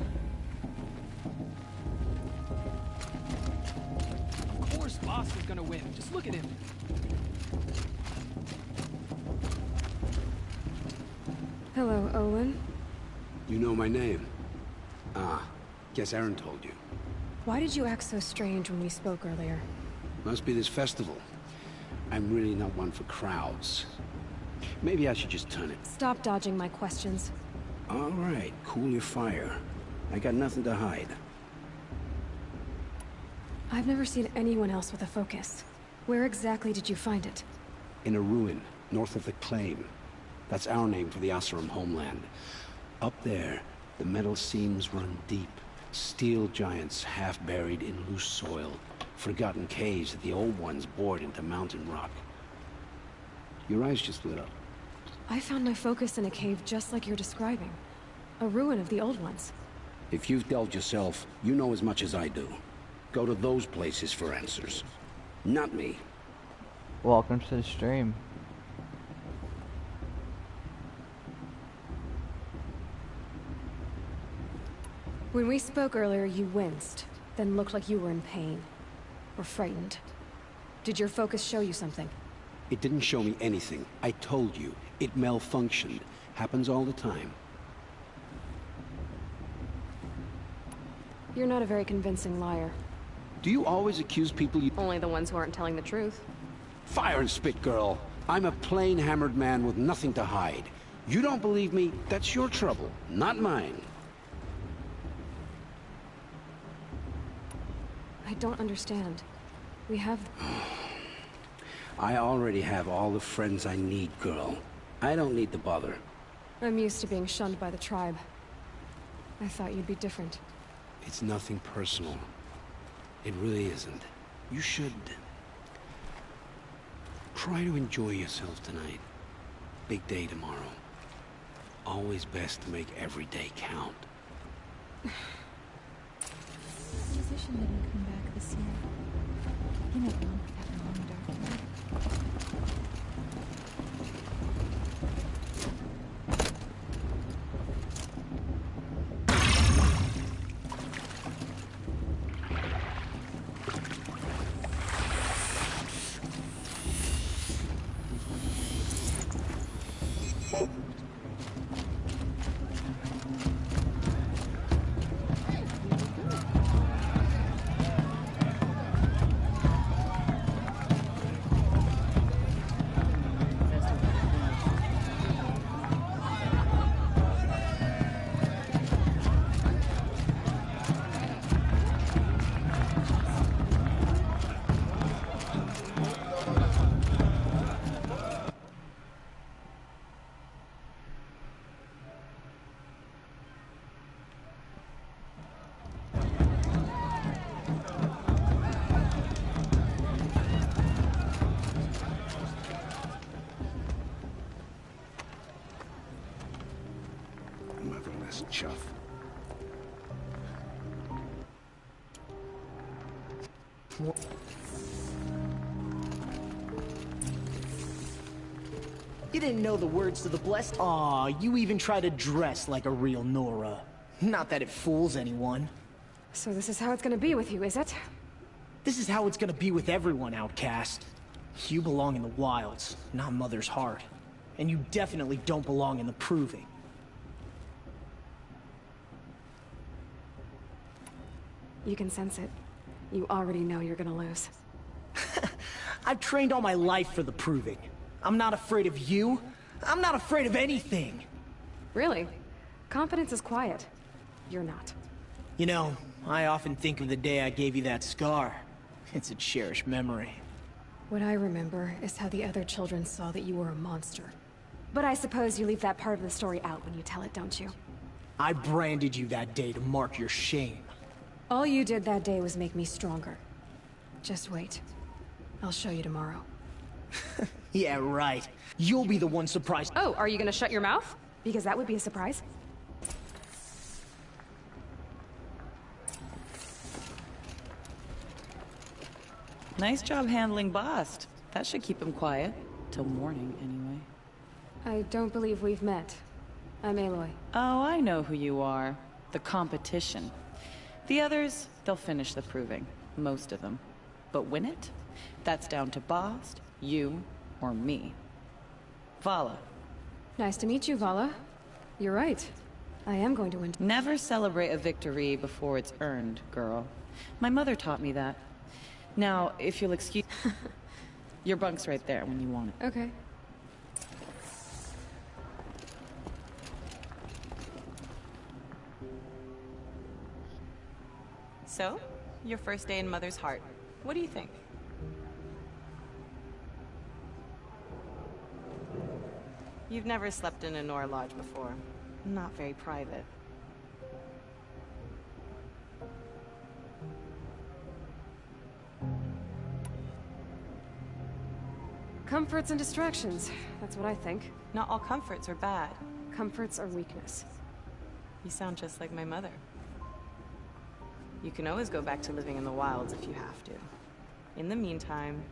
Speaker 11: Of course Boss is gonna win. Just look at him.
Speaker 2: Hello, Olin.
Speaker 13: You know my name? Ah, guess Aaron told you.
Speaker 2: Why did you act so strange when we spoke earlier?
Speaker 13: Must be this festival. I'm really not one for crowds. Maybe I should just turn it.
Speaker 2: Stop dodging my questions.
Speaker 13: All right, cool your fire. I got nothing to hide.
Speaker 2: I've never seen anyone else with a focus. Where exactly did you find it?
Speaker 13: In a ruin, north of the Claim. That's our name for the Oseram homeland. Up there, the metal seams run deep. Steel giants half buried in loose soil. Forgotten caves that the old ones bored into mountain rock. Your eyes just lit up.
Speaker 2: I found my focus in a cave just like you're describing. A ruin of the old ones.
Speaker 13: If you've delved yourself, you know as much as I do. Go to those places for answers. Not me.
Speaker 8: Welcome to the stream.
Speaker 2: When we spoke earlier, you winced, then looked like you were in pain. Or frightened. Did your focus show you something?
Speaker 13: It didn't show me anything. I told you. It malfunctioned. Happens all the time.
Speaker 2: You're not a very convincing liar.
Speaker 13: Do you always accuse people you...
Speaker 2: Only the ones who aren't telling the truth.
Speaker 13: Fire and spit, girl. I'm a plain hammered man with nothing to hide. You don't believe me, that's your trouble, not mine.
Speaker 2: I don't understand. We have...
Speaker 13: I already have all the friends I need, girl. I don't need the bother.
Speaker 2: I'm used to being shunned by the tribe. I thought you'd be different.
Speaker 13: It's nothing personal. It really isn't. You should... try to enjoy yourself tonight. Big day tomorrow. Always best to make every day count.
Speaker 12: The musician didn't come back this year. He might want that longer.
Speaker 13: Motherless chuff.
Speaker 16: You didn't know the words to the blessed? Aw, you even try to dress like a real Nora. Not that it fools anyone.
Speaker 2: So this is how it's gonna be with you, is it?
Speaker 16: This is how it's gonna be with everyone, outcast. You belong in the wilds, not Mother's heart. And you definitely don't belong in the proving.
Speaker 2: You can sense it. You already know you're gonna lose.
Speaker 16: I've trained all my life for the proving. I'm not afraid of you. I'm not afraid of anything.
Speaker 2: Really? Confidence is quiet. You're not.
Speaker 16: You know, I often think of the day I gave you that scar. It's a cherished memory.
Speaker 2: What I remember is how the other children saw that you were a monster. But I suppose you leave that part of the story out when you tell it, don't you?
Speaker 16: I branded you that day to mark your shame.
Speaker 2: All you did that day was make me stronger. Just wait. I'll show you tomorrow.
Speaker 16: Yeah, right. You'll be the one surprised.
Speaker 2: Oh, are you gonna shut your mouth? Because that would be a surprise.
Speaker 17: Nice job handling Bast. That should keep him quiet. Till morning, anyway.
Speaker 2: I don't believe we've met. I'm Aloy.
Speaker 17: Oh, I know who you are. The competition. The others, they'll finish the proving. Most of them. But win it? That's down to Bast, you, or me. Vala.
Speaker 2: Nice to meet you, Vala. You're right. I am going to win.
Speaker 17: Never celebrate a victory before it's earned, girl. My mother taught me that. Now, if you'll excuse... Your bunk's right there when you want it.
Speaker 2: Okay.
Speaker 17: So, your first day in Mother's heart. What do you think? You've never slept in a Nora lodge before. Not very private.
Speaker 2: Comforts and distractions. That's what I think.
Speaker 17: Not all comforts are bad.
Speaker 2: Comforts are weakness.
Speaker 17: You sound just like my mother. You can always go back to living in the wilds if you have to. In the meantime...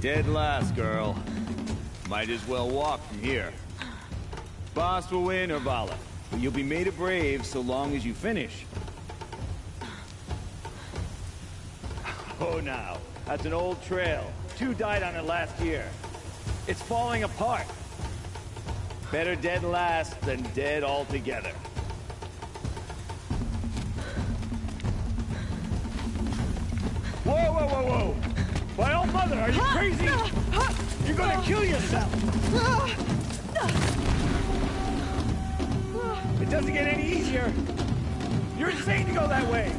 Speaker 18: Dead last, girl. Might as well walk from here. Boss will win, or Vala. But you'll be made a brave so long as you finish. Oh, now. That's an old trail. 2 died on it last year. It's falling apart. Better dead last than dead altogether. Whoa, whoa, whoa, whoa! My old mother, are you crazy? You're gonna kill yourself! It doesn't get any easier! You're insane to go that way!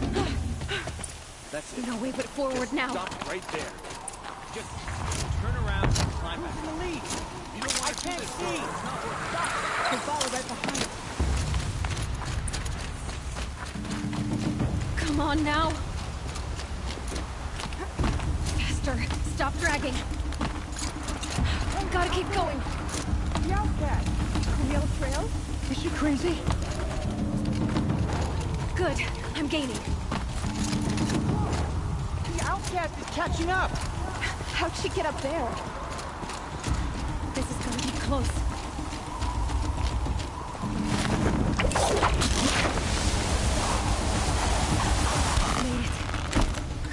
Speaker 2: That's it. No way but forward now.
Speaker 18: Stop right there. Just turn around and climb back. Who's in the lead? You don't want to do this. See! Stop!
Speaker 2: I follow right behind. Come on now. Stop dragging. Gotta keep going.
Speaker 15: The outcast. The yellow trail? Is she crazy?
Speaker 2: Good. I'm gaining.
Speaker 15: The outcast is catching up.
Speaker 2: How'd she get up there? This is gonna be close. Made it.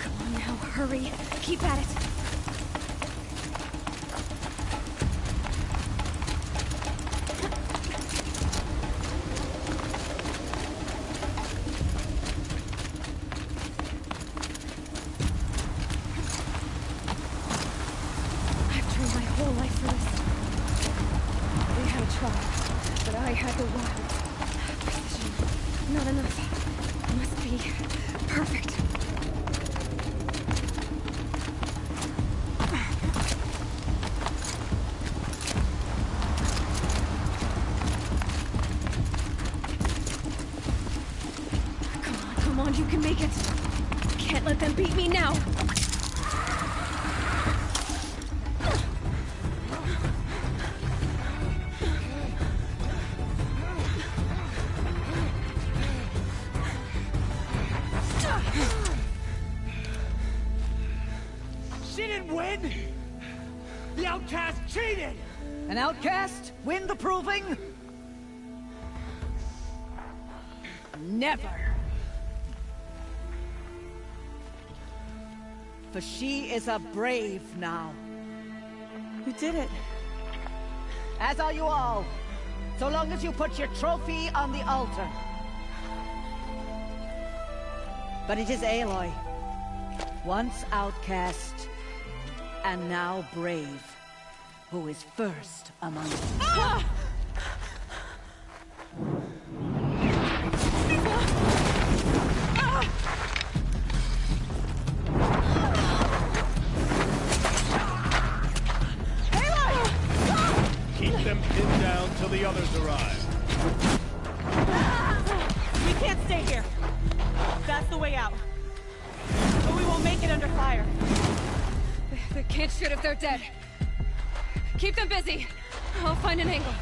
Speaker 2: Come on now, hurry. Keep at it. I had the wild precision. Not enough. Must be perfect. Come on, you can make it. Can't let them beat me now.
Speaker 18: She didn't win! The outcast cheated!
Speaker 9: An outcast? Win the proving? Never! For she is a brave now.
Speaker 17: You did it.
Speaker 9: As are you all. So long as you put your trophy on the altar. But it is Aloy. Once outcast, and now brave, who is first among us. Ah!
Speaker 11: Keep them pinned down till the others arrive.
Speaker 17: We can't stay here. That's the way out. But we won't make it under fire.
Speaker 2: They can't shoot if they're dead. Keep them busy. I'll find an angle.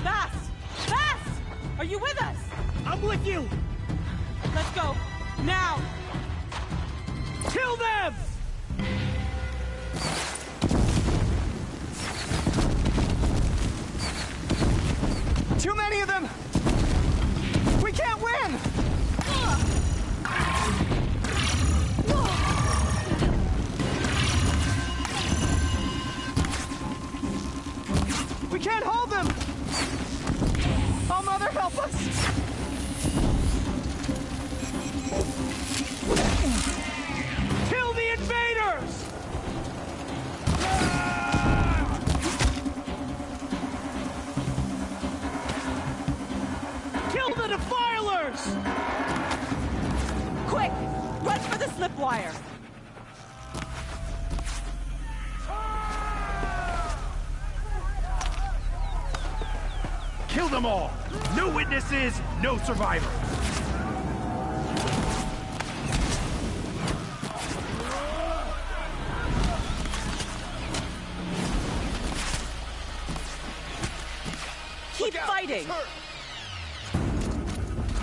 Speaker 17: Fast! Fast! Are you with us?
Speaker 18: I'm with you!
Speaker 17: Let's go. Now!
Speaker 18: Kill them!
Speaker 16: Too many of them! We can't win! We can't hold them! Oh, Mother, help us!
Speaker 18: Kill the invaders! Kill the defilers!
Speaker 17: Quick! Run for the slip wire!
Speaker 18: Kill them all! No witnesses, no survivors!
Speaker 17: Keep fighting!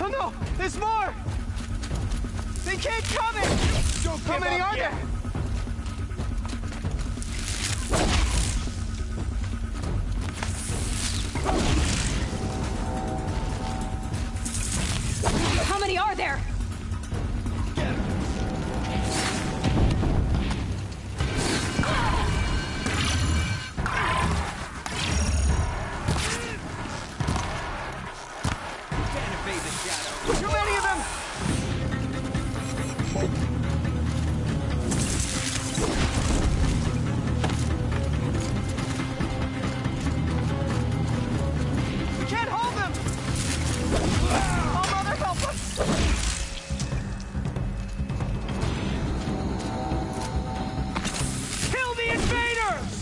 Speaker 16: Oh no! There's more! They can't come in! How many are there?
Speaker 2: How many are there?
Speaker 16: Too many of them! We can't hold them! Oh, Mother, help us!
Speaker 18: Kill the invaders!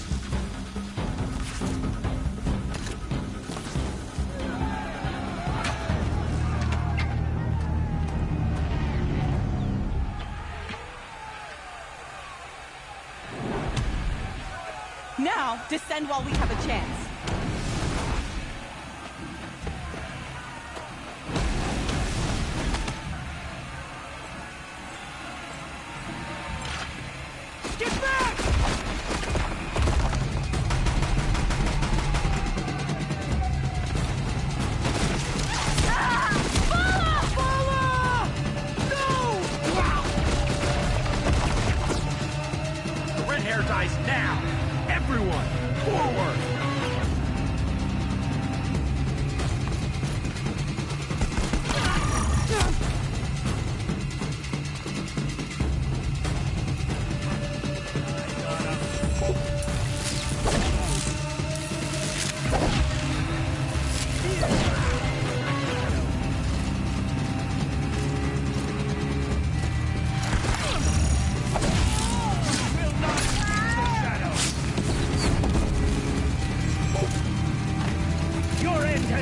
Speaker 17: Now, descend while we have a chance.
Speaker 18: Get back! The red hair dies now! Everyone, forward!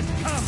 Speaker 18: has come!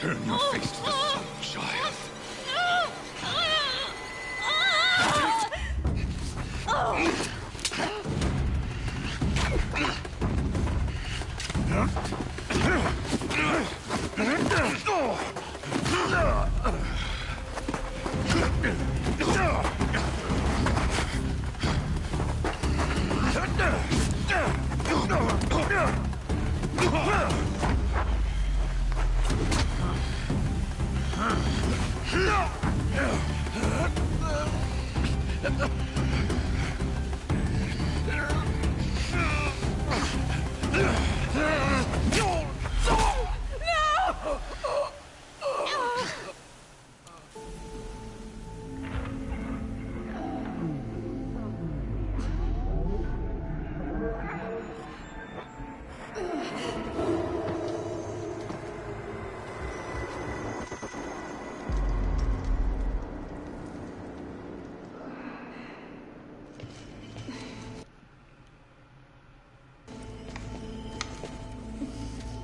Speaker 3: Turn your face to the sun, child.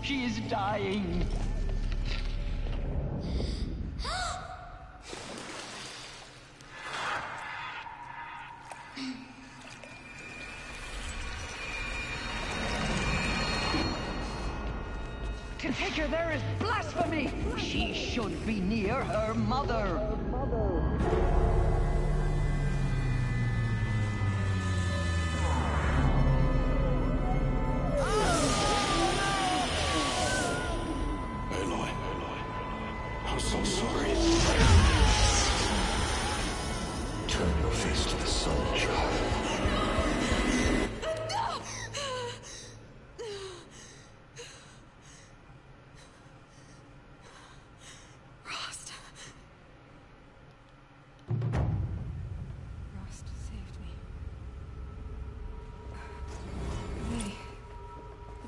Speaker 9: She is dying. To take her there is blasphemy. She should be near her mother.
Speaker 3: I'm so sorry. Turn your face to the sun, child.
Speaker 2: Rost saved me.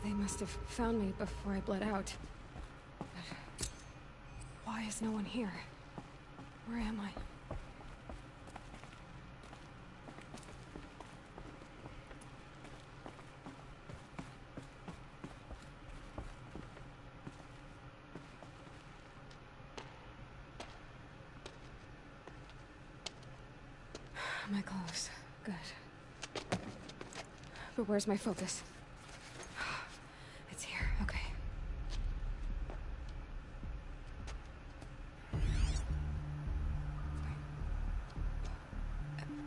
Speaker 2: They must have found me before I bled out. Why is no one here? Where am I? My clothes. Good. But where's my focus? It's here. Okay.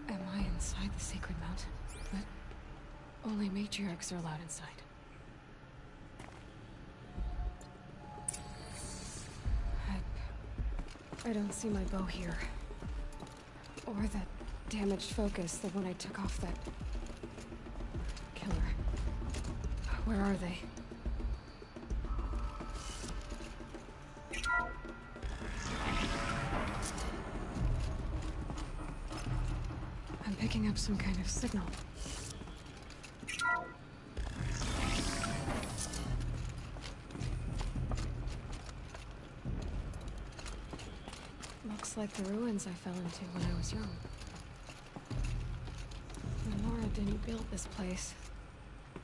Speaker 2: Am I inside the sacred mountain? But only matriarchs are allowed inside. I don't see my bow here. Or that damaged focus, the one I took off that killer. Where are they? I'm picking up some kind of signal. Looks like the ruins I fell into when I was young. Nora didn't build this place.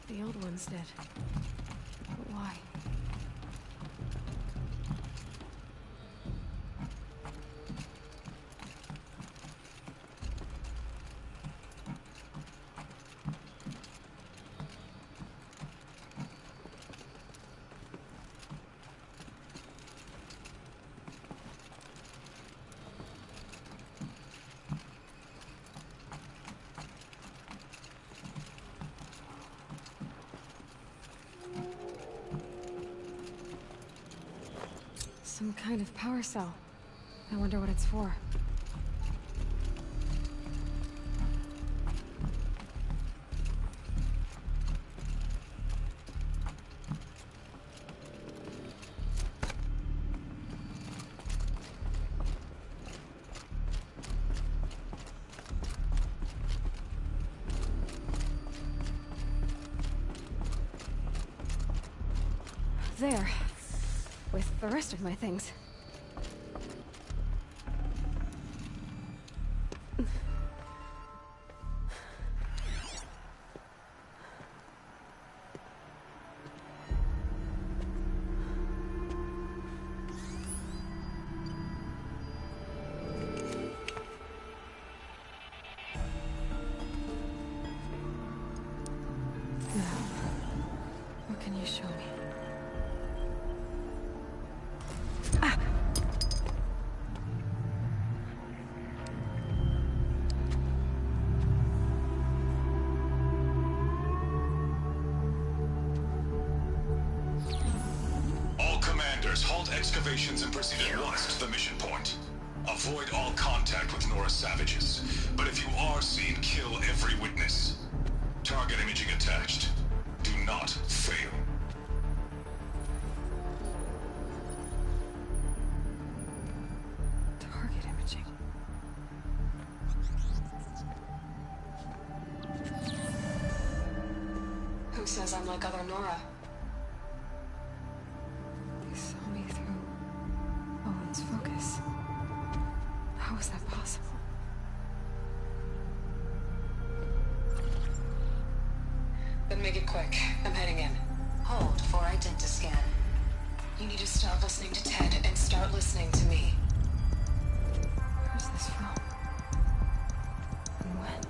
Speaker 2: The old ones did. But why? Some kind of power cell. I wonder what it's for. There. With the rest of my things. Now, what can you show me?
Speaker 19: Halt excavations and proceed at once to the mission point. Avoid all contact with Nora savages, but if you are seen, kill every witness. Target imaging attached. Do not fail.
Speaker 2: Target imaging. Who says I'm like other Nora? Saw me through Owen's focus. How is that possible?
Speaker 20: Then make it quick. I'm heading in. Hold for identiscan. You need to stop listening to Ted and start listening to me.
Speaker 2: Where's this from? And when?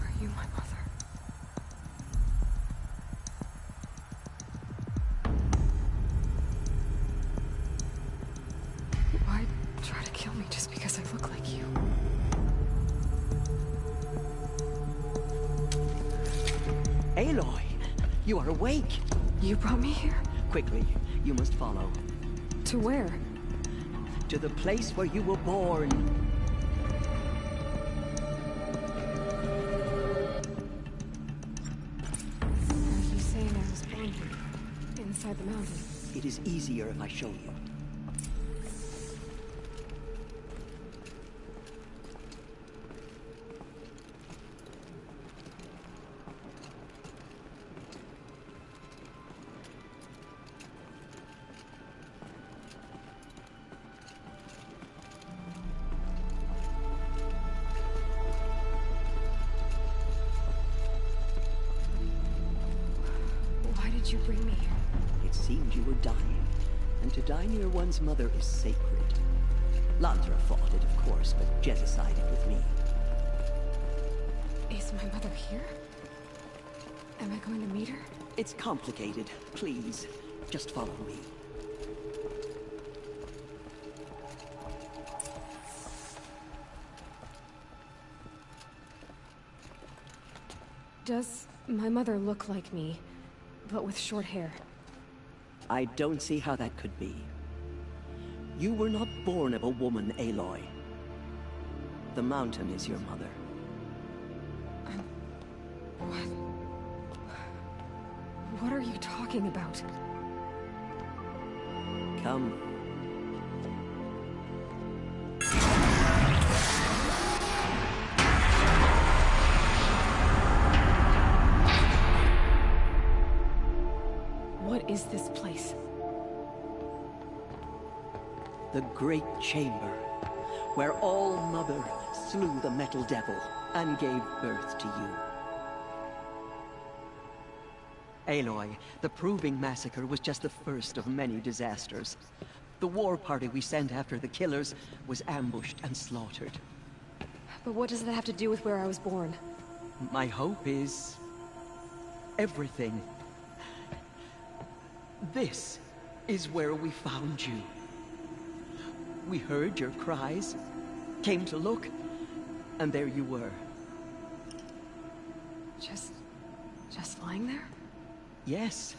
Speaker 2: Are you my mother? Why try to kill me just because I look like you?
Speaker 9: Aloy, you are awake.
Speaker 2: You brought me here?
Speaker 9: Quickly, you must follow.
Speaker 2: To where?
Speaker 9: To the place where you were born.
Speaker 2: Are you saying I was born here? Inside the mountain?
Speaker 9: It is easier if I show you.
Speaker 2: Why did you bring me here?
Speaker 9: It seemed you were dying, and to die near one's mother is sacred. Lantra fought it, of course, but Jezza sided with me.
Speaker 2: Is my mother here? Am I going to meet her?
Speaker 9: It's complicated. Please, just follow me.
Speaker 2: Does my mother look like me, but with short hair?
Speaker 9: I don't see how that could be. You were not born of a woman, Aloy. The mountain is your mother.
Speaker 2: What? What are you talking about?
Speaker 9: Come.
Speaker 2: What is this place?
Speaker 9: The Great Chamber, where All Mother slew the Metal Devil and gave birth to you. Aloy, the Proving Massacre was just the first of many disasters. The war party we sent after the killers was ambushed and slaughtered.
Speaker 2: But what does that have to do with where I was born?
Speaker 9: My hope is... everything. This is where we found you. We heard your cries, came to look, and there you were.
Speaker 2: Just lying there?
Speaker 9: Yes.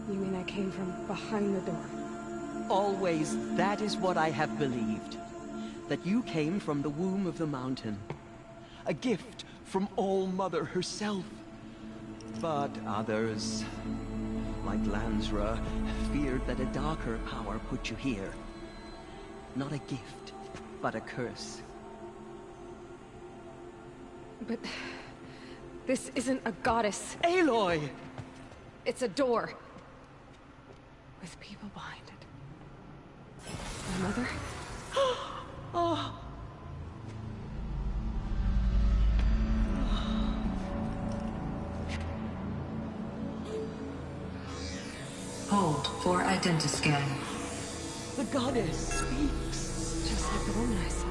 Speaker 2: You mean I came from behind the door?
Speaker 9: Always, that is what I have believed. That you came from the womb of the mountain. A gift from All Mother herself. But others, like Lansra, feared that a darker power put you here. Not a gift, but a curse.
Speaker 2: But... this isn't a goddess.
Speaker 9: Aloy!
Speaker 2: It's a door. With people behind it. My mother?
Speaker 9: Oh.
Speaker 20: Hold for identiscan.
Speaker 9: The goddess speaks.
Speaker 2: Just like the woman I saw.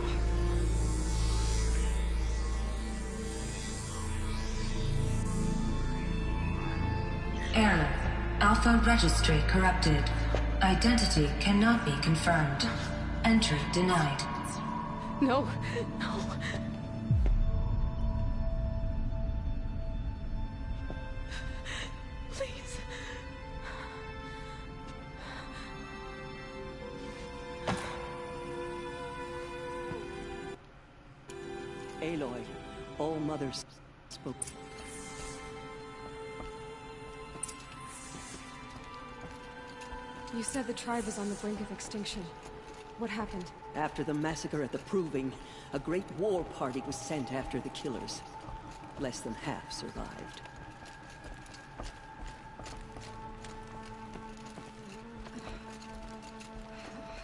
Speaker 20: Error. Alpha registry corrupted. Identity cannot be confirmed. Entry denied.
Speaker 2: No, no. Please.
Speaker 9: Aloy, All Mother spoke.
Speaker 2: You said the tribe was on the brink of extinction. What happened?
Speaker 9: After the massacre at the Proving, a great war party was sent after the killers. Less than half survived.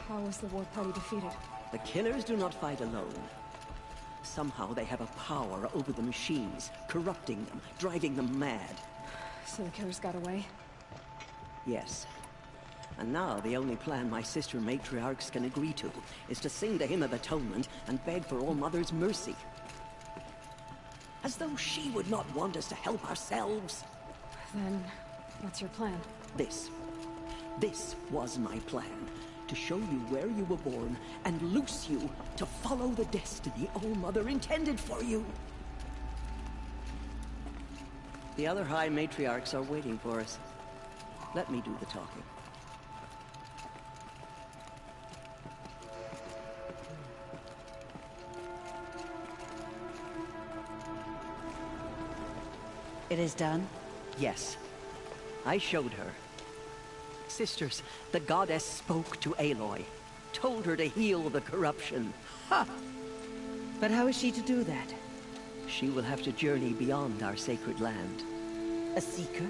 Speaker 2: How was the war party defeated?
Speaker 9: The killers do not fight alone. Somehow they have a power over the machines, corrupting them, driving them mad.
Speaker 2: So the killers got away?
Speaker 9: Yes. And now the only plan my sister matriarchs can agree to is to sing the Hymn of Atonement and beg for All Mother's mercy. As though she would not want us to help ourselves.
Speaker 2: Then, what's your plan?
Speaker 9: This was my plan. To show you where you were born and loose you to follow the destiny All Mother intended for you. The other High Matriarchs are waiting for us. Let me do the talking.
Speaker 15: It is done?
Speaker 9: Yes. I showed her. Sisters, the goddess spoke to Aloy. Told her to heal the corruption.
Speaker 15: Ha! But how is she to do that?
Speaker 9: She will have to journey beyond our sacred land.
Speaker 15: A seeker?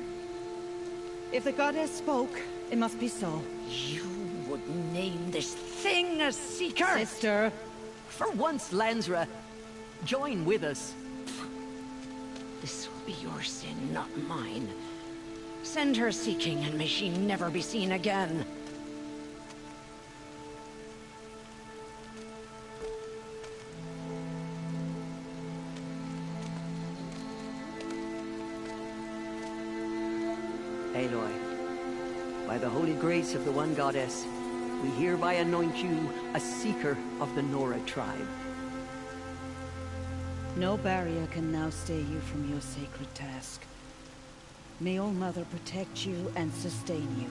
Speaker 15: If the goddess spoke, it must be so.
Speaker 5: You would name this thing a seeker?
Speaker 15: Sister!
Speaker 9: For once, Lansra, join with us.
Speaker 5: This will be your sin, not mine. Send her seeking, and may she never be seen again.
Speaker 9: Aloy, by the holy grace of the One Goddess, we hereby anoint you a seeker of the Nora tribe.
Speaker 15: No barrier can now stay you from your sacred task. May All Mother protect you and sustain you.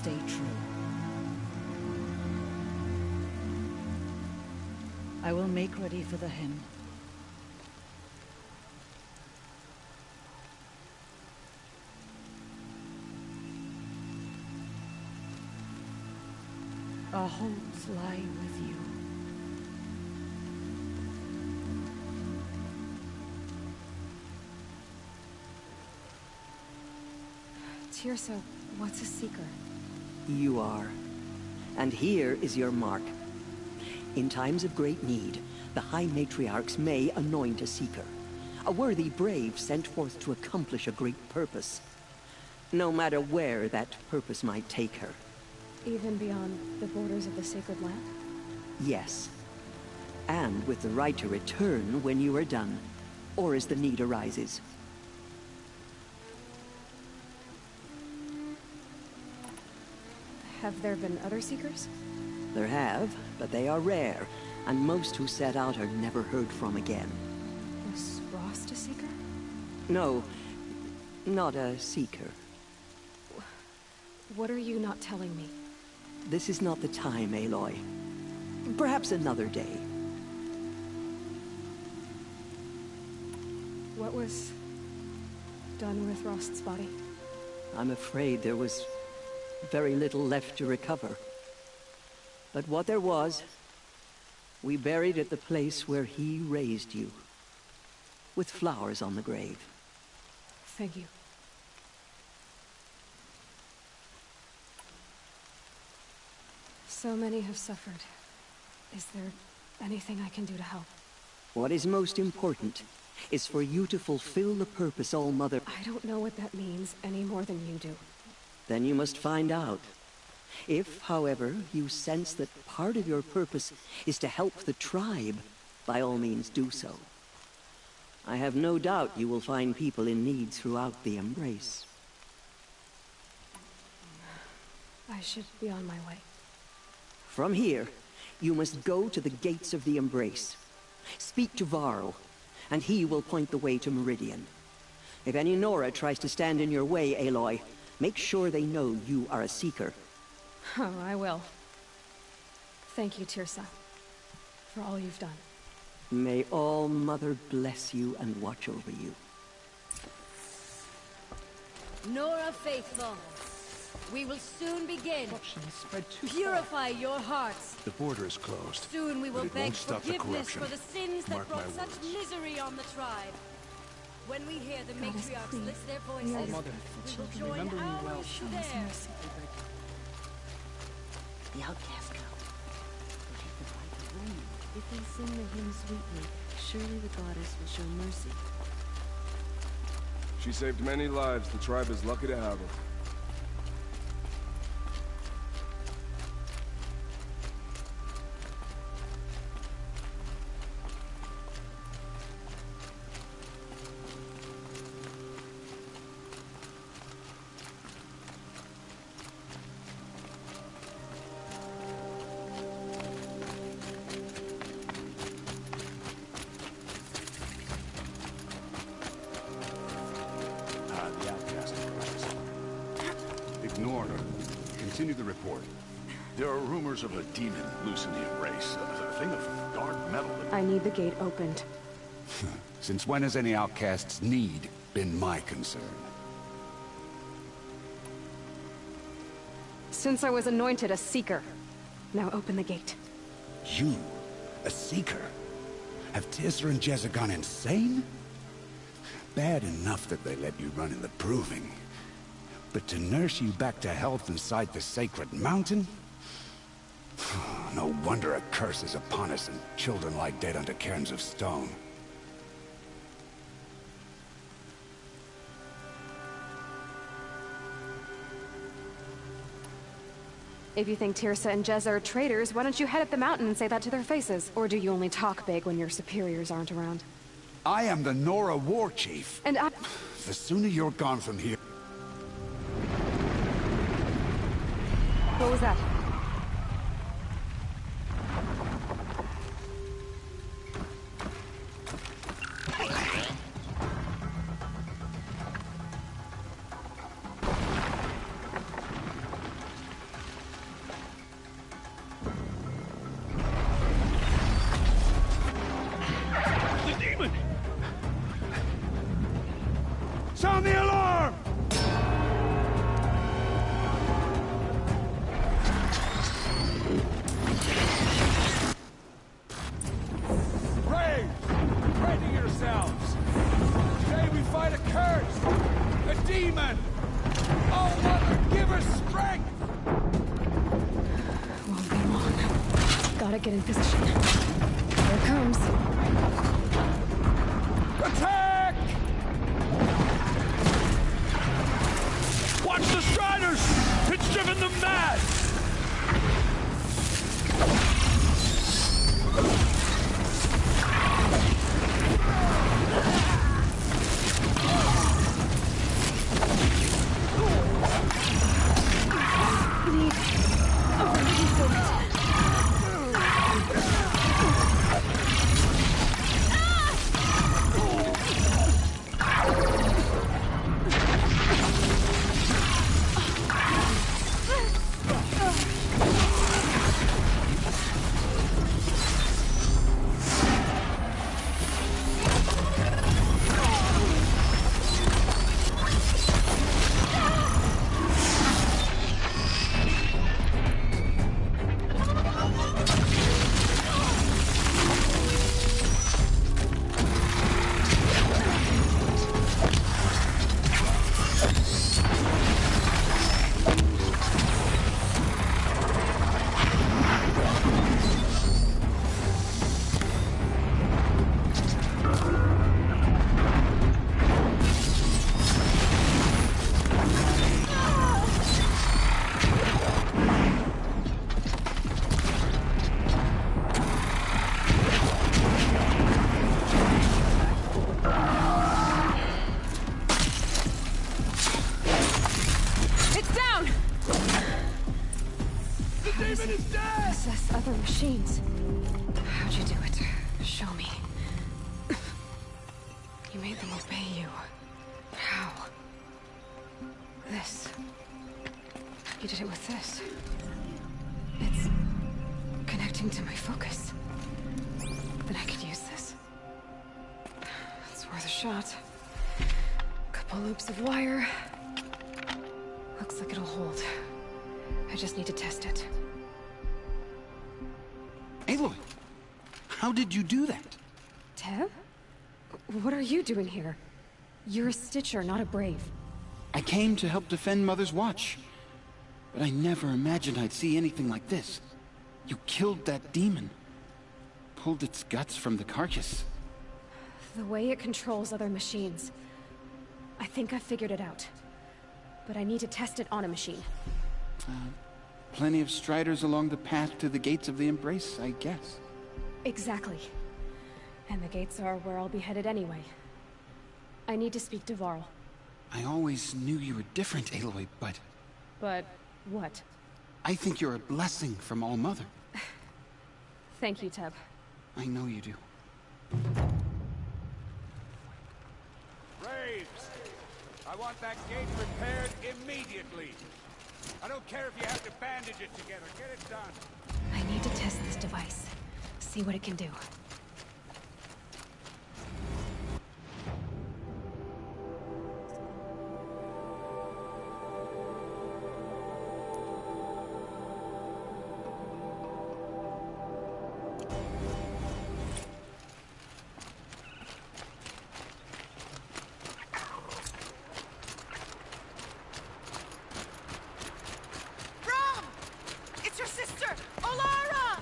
Speaker 15: Stay true. I will make ready for the hymn. Our homes lie with you.
Speaker 2: Tirsa, what's a seeker?
Speaker 9: You are. And here is your mark. In times of great need, the High Matriarchs may anoint a seeker. A worthy brave sent forth to accomplish a great purpose. No matter where that purpose might take her.
Speaker 2: Even beyond the borders of the sacred land?
Speaker 9: Yes. And with the right to return when you are done, or as the need arises.
Speaker 2: Have there been other seekers?
Speaker 9: There have, but they are rare, and most who set out are never heard from again.
Speaker 2: Was Rost a seeker?
Speaker 9: No, not a seeker.
Speaker 2: What are you not telling me?
Speaker 9: This is not the time, Aloy. Perhaps another day.
Speaker 2: What was done with Rost's body?
Speaker 9: I'm afraid there was very little left to recover. But what there was, we buried at the place where he raised you, with flowers on the grave.
Speaker 2: Thank you. So many have suffered. Is there anything I can do to help?
Speaker 9: What is most important is for you to fulfill the purpose All-Mother...
Speaker 2: I don't know what that means any more than you do.
Speaker 9: Then you must find out. If, however, you sense that part of your purpose is to help the tribe, by all means do so. I have no doubt you will find people in need throughout the Embrace.
Speaker 2: I should be on my way.
Speaker 9: From here, you must go to the gates of the Embrace. Speak to Varl, and he will point the way to Meridian. If any Nora tries to stand in your way, Aloy, make sure they know you are a seeker.
Speaker 2: Oh, I will. Thank you, Tirsa, for all you've done.
Speaker 9: May All-Mother bless you and watch over you.
Speaker 21: Nora Faithful, we will soon begin. Purify your hearts.
Speaker 3: The border is closed.
Speaker 21: Soon we will
Speaker 3: but it
Speaker 21: beg
Speaker 3: won't stop the
Speaker 21: forgiveness
Speaker 3: corruption.
Speaker 21: for the sins that
Speaker 3: Mark my
Speaker 21: brought such
Speaker 3: words.
Speaker 21: misery on the tribe. When we hear the
Speaker 2: Goddess,
Speaker 21: matriarchs
Speaker 2: please.
Speaker 21: lift their
Speaker 2: We are
Speaker 21: voices,
Speaker 2: your
Speaker 21: we
Speaker 2: faithful
Speaker 21: will
Speaker 2: children.
Speaker 21: join
Speaker 2: Remember me well.
Speaker 21: ours
Speaker 2: Show
Speaker 21: to
Speaker 2: us
Speaker 21: theirs.
Speaker 2: mercy, I beg you.
Speaker 15: The outcast count. Will take the right to reign.
Speaker 1: If they sing the hymn sweetly, surely the goddess will show mercy.
Speaker 11: She saved many lives. The tribe is lucky to have her.
Speaker 13: The outcast arrives. Ignore her. Continue the report.
Speaker 3: There are rumors of a demon loose in the Embrace. A thing of dark metal.
Speaker 2: I need the gate opened.
Speaker 13: Since when has any outcast's need been my concern?
Speaker 2: Since I was anointed a seeker. Now open the gate.
Speaker 13: You? A seeker? Have Tirsa and Jezza gone insane? Bad enough that they let you run in the Proving. But to nurse you back to health inside the sacred mountain? No wonder a curse is upon us and children lie dead under cairns of stone.
Speaker 2: If you think Tirsa and Jezza are traitors, why don't you head up the mountain and say that to their faces? Or do you only talk big when your superiors aren't around?
Speaker 13: I am the Nora War Chief.
Speaker 2: And I...
Speaker 13: The sooner you're gone from here...
Speaker 2: What was that?
Speaker 13: The demon! Sound the alarm!
Speaker 2: Gotta get in position. Here it comes.
Speaker 11: Attack! Watch the Striders! It's driven them mad!
Speaker 2: Assess other machines. How'd you do it? Show me. You made them obey you. How? This. You did it with this. It's connecting to my focus. Then I could use this. It's worth a shot. Couple loops of wire. Looks like it'll hold. I just need to test it.
Speaker 10: Aloy, how did you do that?
Speaker 2: Teb? What are you doing here? You're a Stitcher, not a Brave.
Speaker 10: I came to help defend Mother's Watch. But I never imagined I'd see anything like this. You killed that demon. Pulled its guts from the carcass.
Speaker 2: The way it controls other machines. I think I figured it out. But I need to test it on a machine.
Speaker 10: Plenty of Striders along the path to the gates of the Embrace, I guess.
Speaker 2: Exactly. And the gates are where I'll be headed anyway. I need to speak to Varl.
Speaker 10: I always knew you were different, Aloy, but...
Speaker 2: But what?
Speaker 10: I think you're a blessing from All Mother.
Speaker 2: Thank you, Teb.
Speaker 10: I know you do.
Speaker 11: Braves! I want that gate repaired immediately. I don't care if you have to bandage it together. Get it done.
Speaker 2: I need to test this device. See what it can do.
Speaker 21: It's your sister, Olara!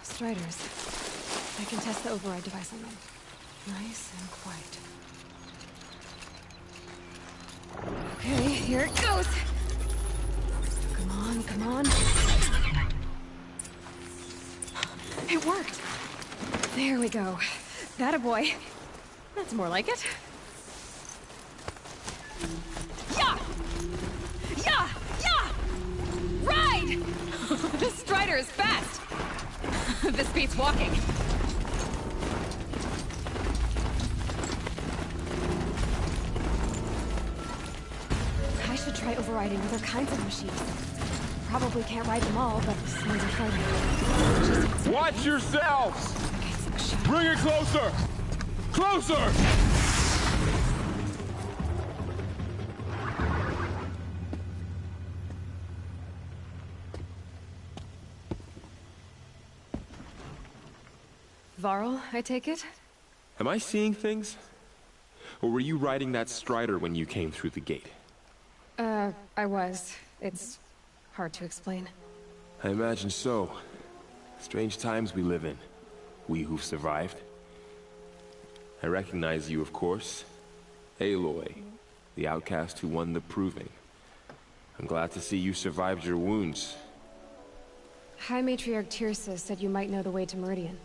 Speaker 2: Striders. I can test the override device on them. Nice and quiet. Okay, here it goes! Come on, come on. It worked! There we go. That boy. That's more like it. Yeah! Yeah! Yeah! Ride! This Strider is fast! This beats walking. I should try overriding other kinds of machines. Probably can't ride them all, but some are frightening.
Speaker 6: Watch yourselves! Bring it closer! Closer!
Speaker 2: Varl, I take it?
Speaker 6: Am I seeing things? Or were you riding that Strider when you came through the gate?
Speaker 2: I was. It's hard to explain.
Speaker 6: I imagine so. Strange times we live in. We who've survived. I recognize you, of course. Aloy, the outcast who won the proving. I'm glad to see you survived your wounds.
Speaker 2: High Matriarch Tirsa said you might know the way to Meridian.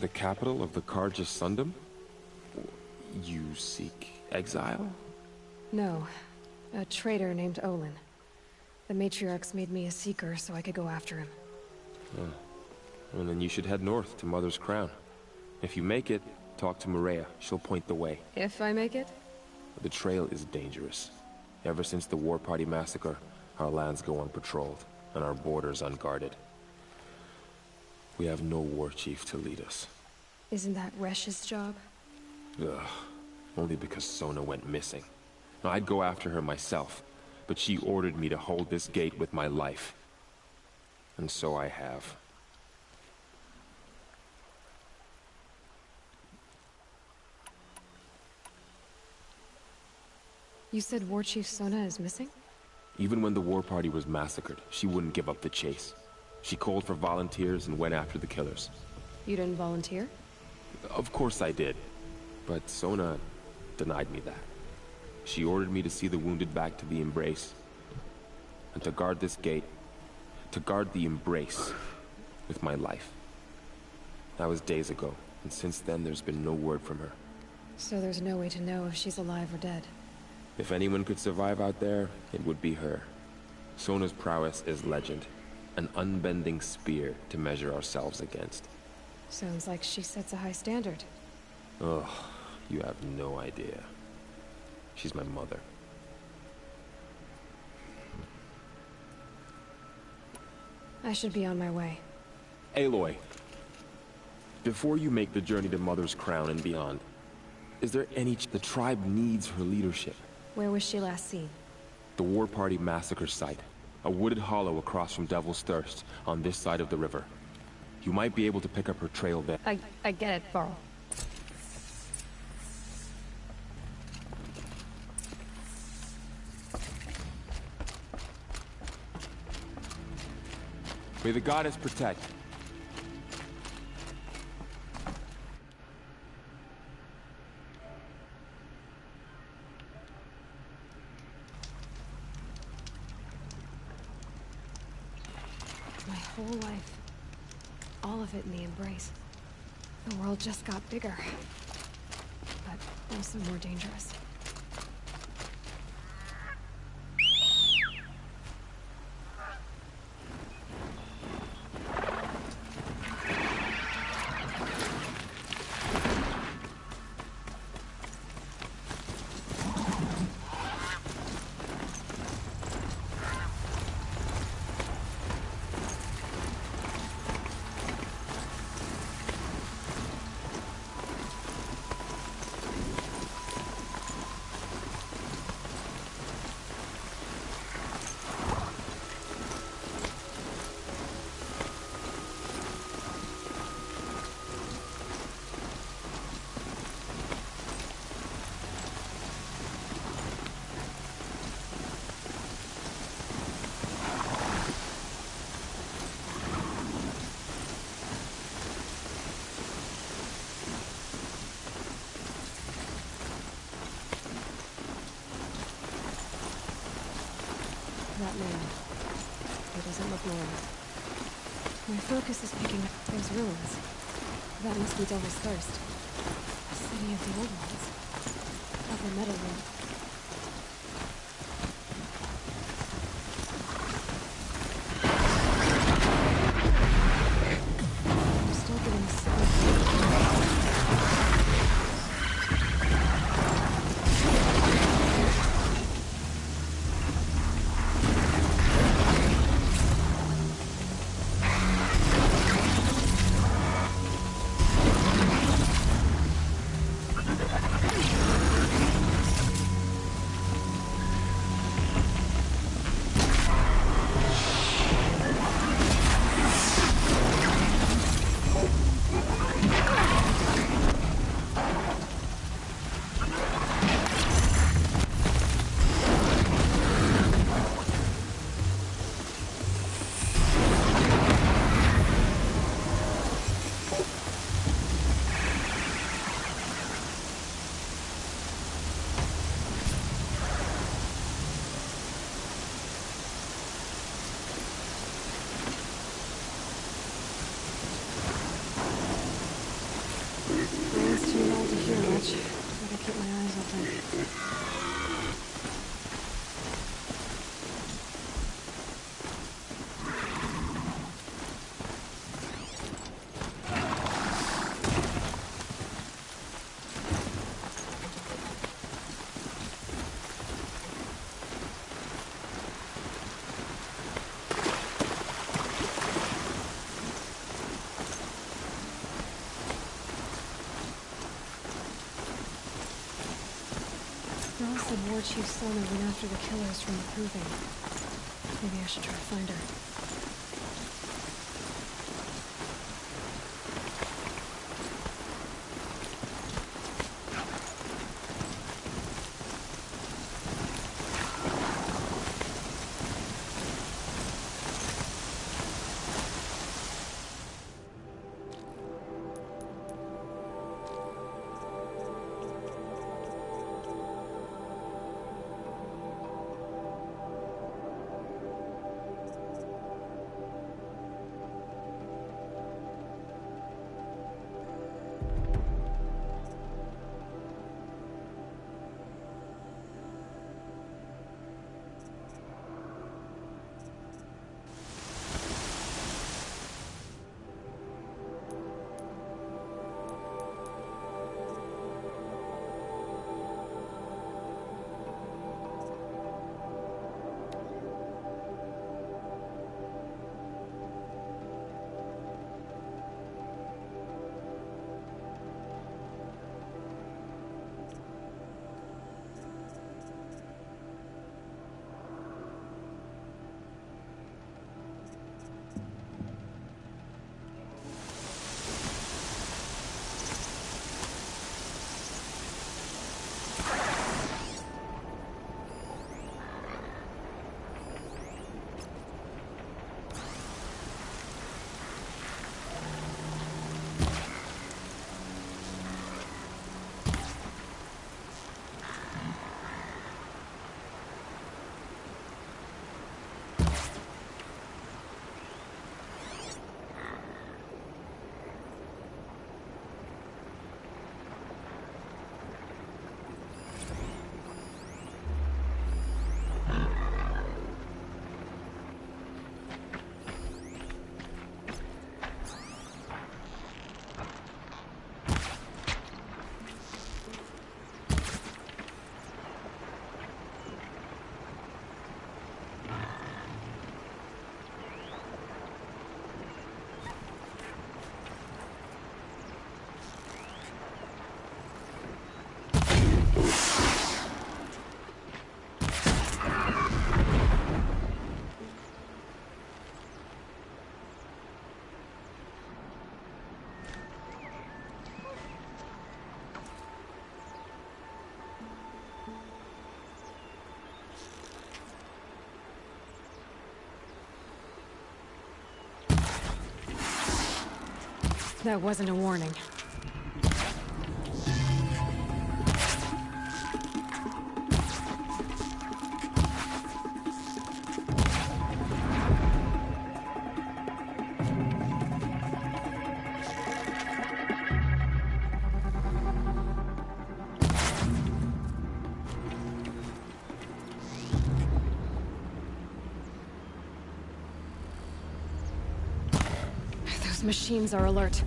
Speaker 6: The capital of the Carja Sundom? You seek exile?
Speaker 2: No. A traitor named Olin. The Matriarchs made me a seeker so I could go after him.
Speaker 6: Oh. Well, then you should head north to Mother's Crown. If you make it, talk to Maria. She'll point the way.
Speaker 2: If I make it?
Speaker 6: The trail is dangerous. Ever since the War Party massacre, our lands go unpatrolled, and our borders unguarded. We have no war chief to lead us.
Speaker 2: Isn't that Resh's job?
Speaker 6: Ugh. Only because Sona went missing. Now, I'd go after her myself, but she ordered me to hold this gate with my life. And so I have.
Speaker 2: You said War Chief Sona is missing?
Speaker 6: Even when the War Party was massacred, she wouldn't give up the chase. She called for volunteers and went after the killers.
Speaker 2: You didn't volunteer?
Speaker 6: Of course I did. But Sona denied me that. She ordered me to see the wounded back to the Embrace. And to guard this gate. To guard the Embrace. With my life. That was days ago. And since then, there's been no word from her.
Speaker 2: So there's no way to know if she's alive or dead.
Speaker 6: If anyone could survive out there, it would be her. Sona's prowess is legend. An unbending spear to measure ourselves against.
Speaker 2: Sounds like she sets a high standard.
Speaker 6: Ugh, you have no idea. She's my mother.
Speaker 2: I should be on my way.
Speaker 6: Aloy, before you make the journey to Mother's Crown and beyond, is there any the tribe needs her leadership?
Speaker 2: Where was she last seen?
Speaker 6: The War Party massacre site. A wooded hollow across from Devil's Thirst, on this side of the river. You might be able to pick up her trail there.
Speaker 2: I get it, Varl.
Speaker 6: May the goddess protect.
Speaker 2: My whole life. All of it in the Embrace. The world just got bigger. But also more dangerous. That man. He doesn't look normal. My focus is picking up those ruins. That must be Devil's Thirst. A city of the old ones. Of the Metal World. Eyes open. Ross said War Chief Sona went after the killers from the Proving. Maybe I should try to find her. That wasn't a warning. Those machines are alert.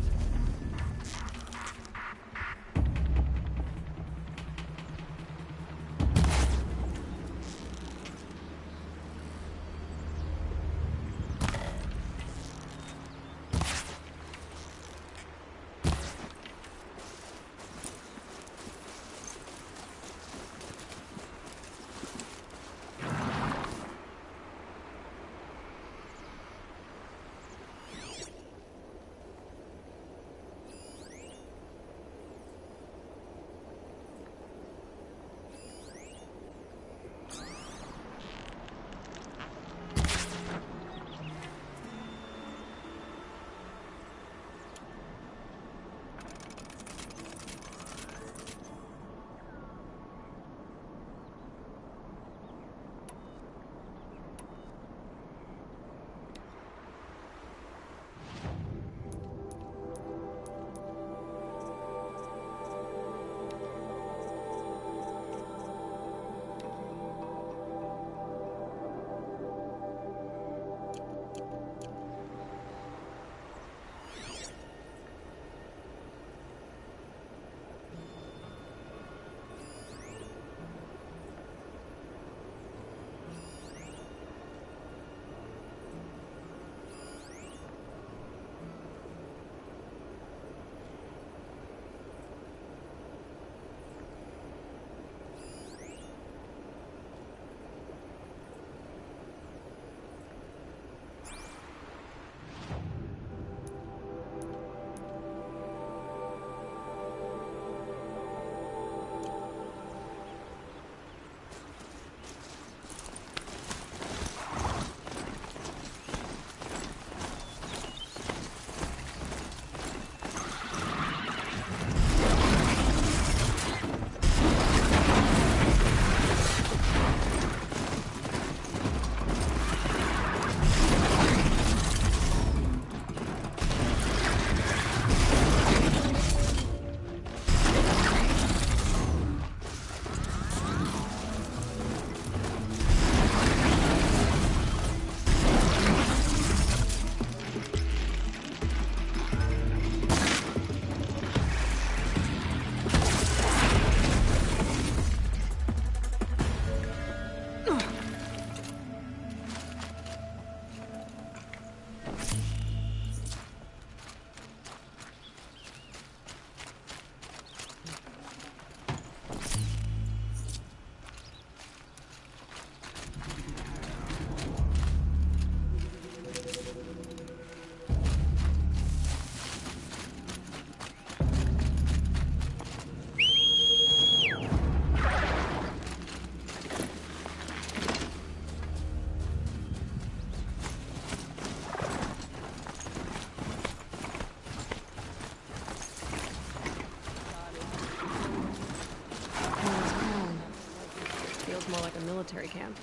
Speaker 2: more like a military camp.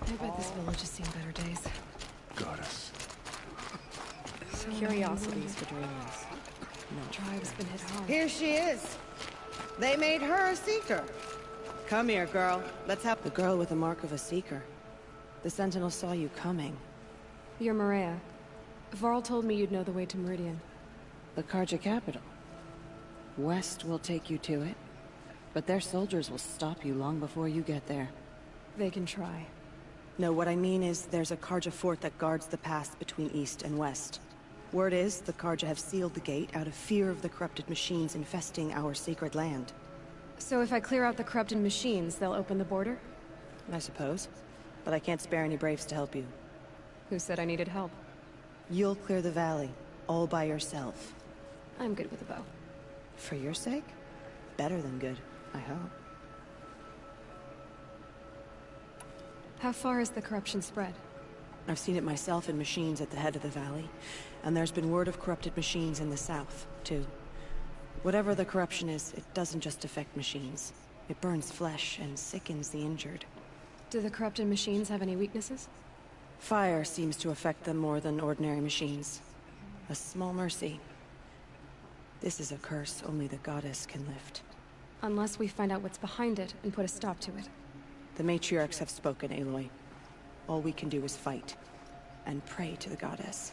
Speaker 2: I bet this village has seen better days.
Speaker 3: Goddess.
Speaker 2: Curiosities for dreamers. No. Tribe's been hit hard.
Speaker 7: Here she is. They made her a seeker. Come here, girl. Let's have
Speaker 5: the girl with the mark of a seeker. The Sentinel saw you coming.
Speaker 2: You're Maria. Varl told me you'd know the way to Meridian.
Speaker 5: The Carja capital. West will take you to it, but their soldiers will stop you long before you get there.
Speaker 2: They can try.
Speaker 5: No, what I mean is there's a Carja fort that guards the pass between East and West. Word is, the Carja have sealed the gate out of fear of the corrupted machines infesting our sacred land.
Speaker 2: So if I clear out the corrupted machines, they'll open the border?
Speaker 5: I suppose. But I can't spare any braves to help you.
Speaker 2: Who said I needed help?
Speaker 5: You'll clear the valley, all by yourself.
Speaker 2: I'm good with a bow.
Speaker 5: For your sake? Better than good, I hope.
Speaker 2: How far has the corruption spread?
Speaker 5: I've seen it myself in machines at the head of the valley, and there's been word of corrupted machines in the south, too. Whatever the corruption is, it doesn't just affect machines. It burns flesh and sickens the injured.
Speaker 2: Do the corrupted machines have any weaknesses?
Speaker 5: Fire seems to affect them more than ordinary machines. A small mercy. This is a curse only the goddess can lift.
Speaker 2: Unless we find out what's behind it and put a stop to it.
Speaker 5: The matriarchs have spoken, Aloy. All we can do is fight, and pray to the goddess.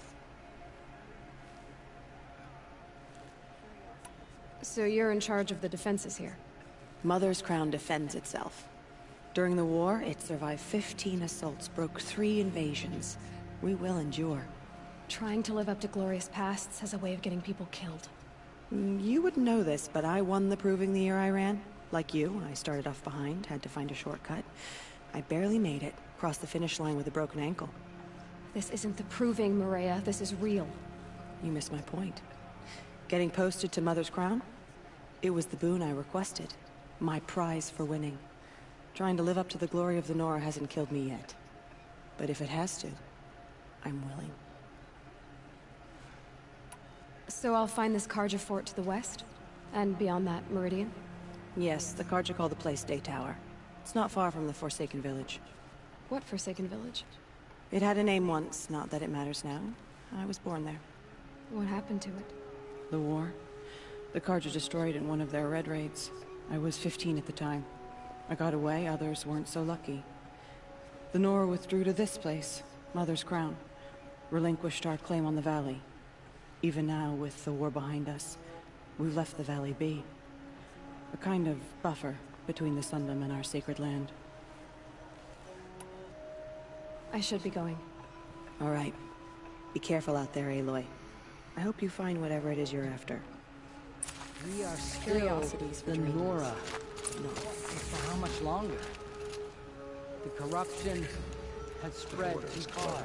Speaker 2: So you're in charge of the defenses here?
Speaker 5: Mother's Crown defends itself. During the war, it survived 15 assaults, broke 3 invasions. We will endure.
Speaker 2: Trying to live up to glorious pasts has a way of getting people killed.
Speaker 5: You wouldn't know this, but I won the proving the year I ran. Like you, I started off behind, had to find a shortcut. I barely made it, crossed the finish line with a broken ankle.
Speaker 2: This isn't the proving, Maria. This is real.
Speaker 5: You missed my point. Getting posted to Mother's Crown? It was the boon I requested. My prize for winning. Trying to live up to the glory of the Nora hasn't killed me yet. But if it has to, I'm willing.
Speaker 2: So I'll find this Carja fort to the west? And beyond that, Meridian?
Speaker 5: Yes, the Carja call the place Day Tower. It's not far from the Forsaken Village.
Speaker 2: What Forsaken Village?
Speaker 5: It had a name once, not that it matters now. I was born there.
Speaker 2: What happened to it?
Speaker 5: The war. The Carja destroyed in one of their red raids. I was 15 at the time. I got away, others weren't so lucky. The Nora withdrew to this place, Mother's Crown. Relinquished our claim on the valley. Even now, with the war behind us, we've left the valley be. A kind of buffer between the Sundom and our sacred land.
Speaker 2: I should be going.
Speaker 5: All right. Be careful out there, Aloy. I hope you find whatever it is you're after.
Speaker 9: We are still
Speaker 2: Curiosities for
Speaker 9: the
Speaker 2: dreamers.
Speaker 9: Nora. No, for how much longer? The corruption has spread too far.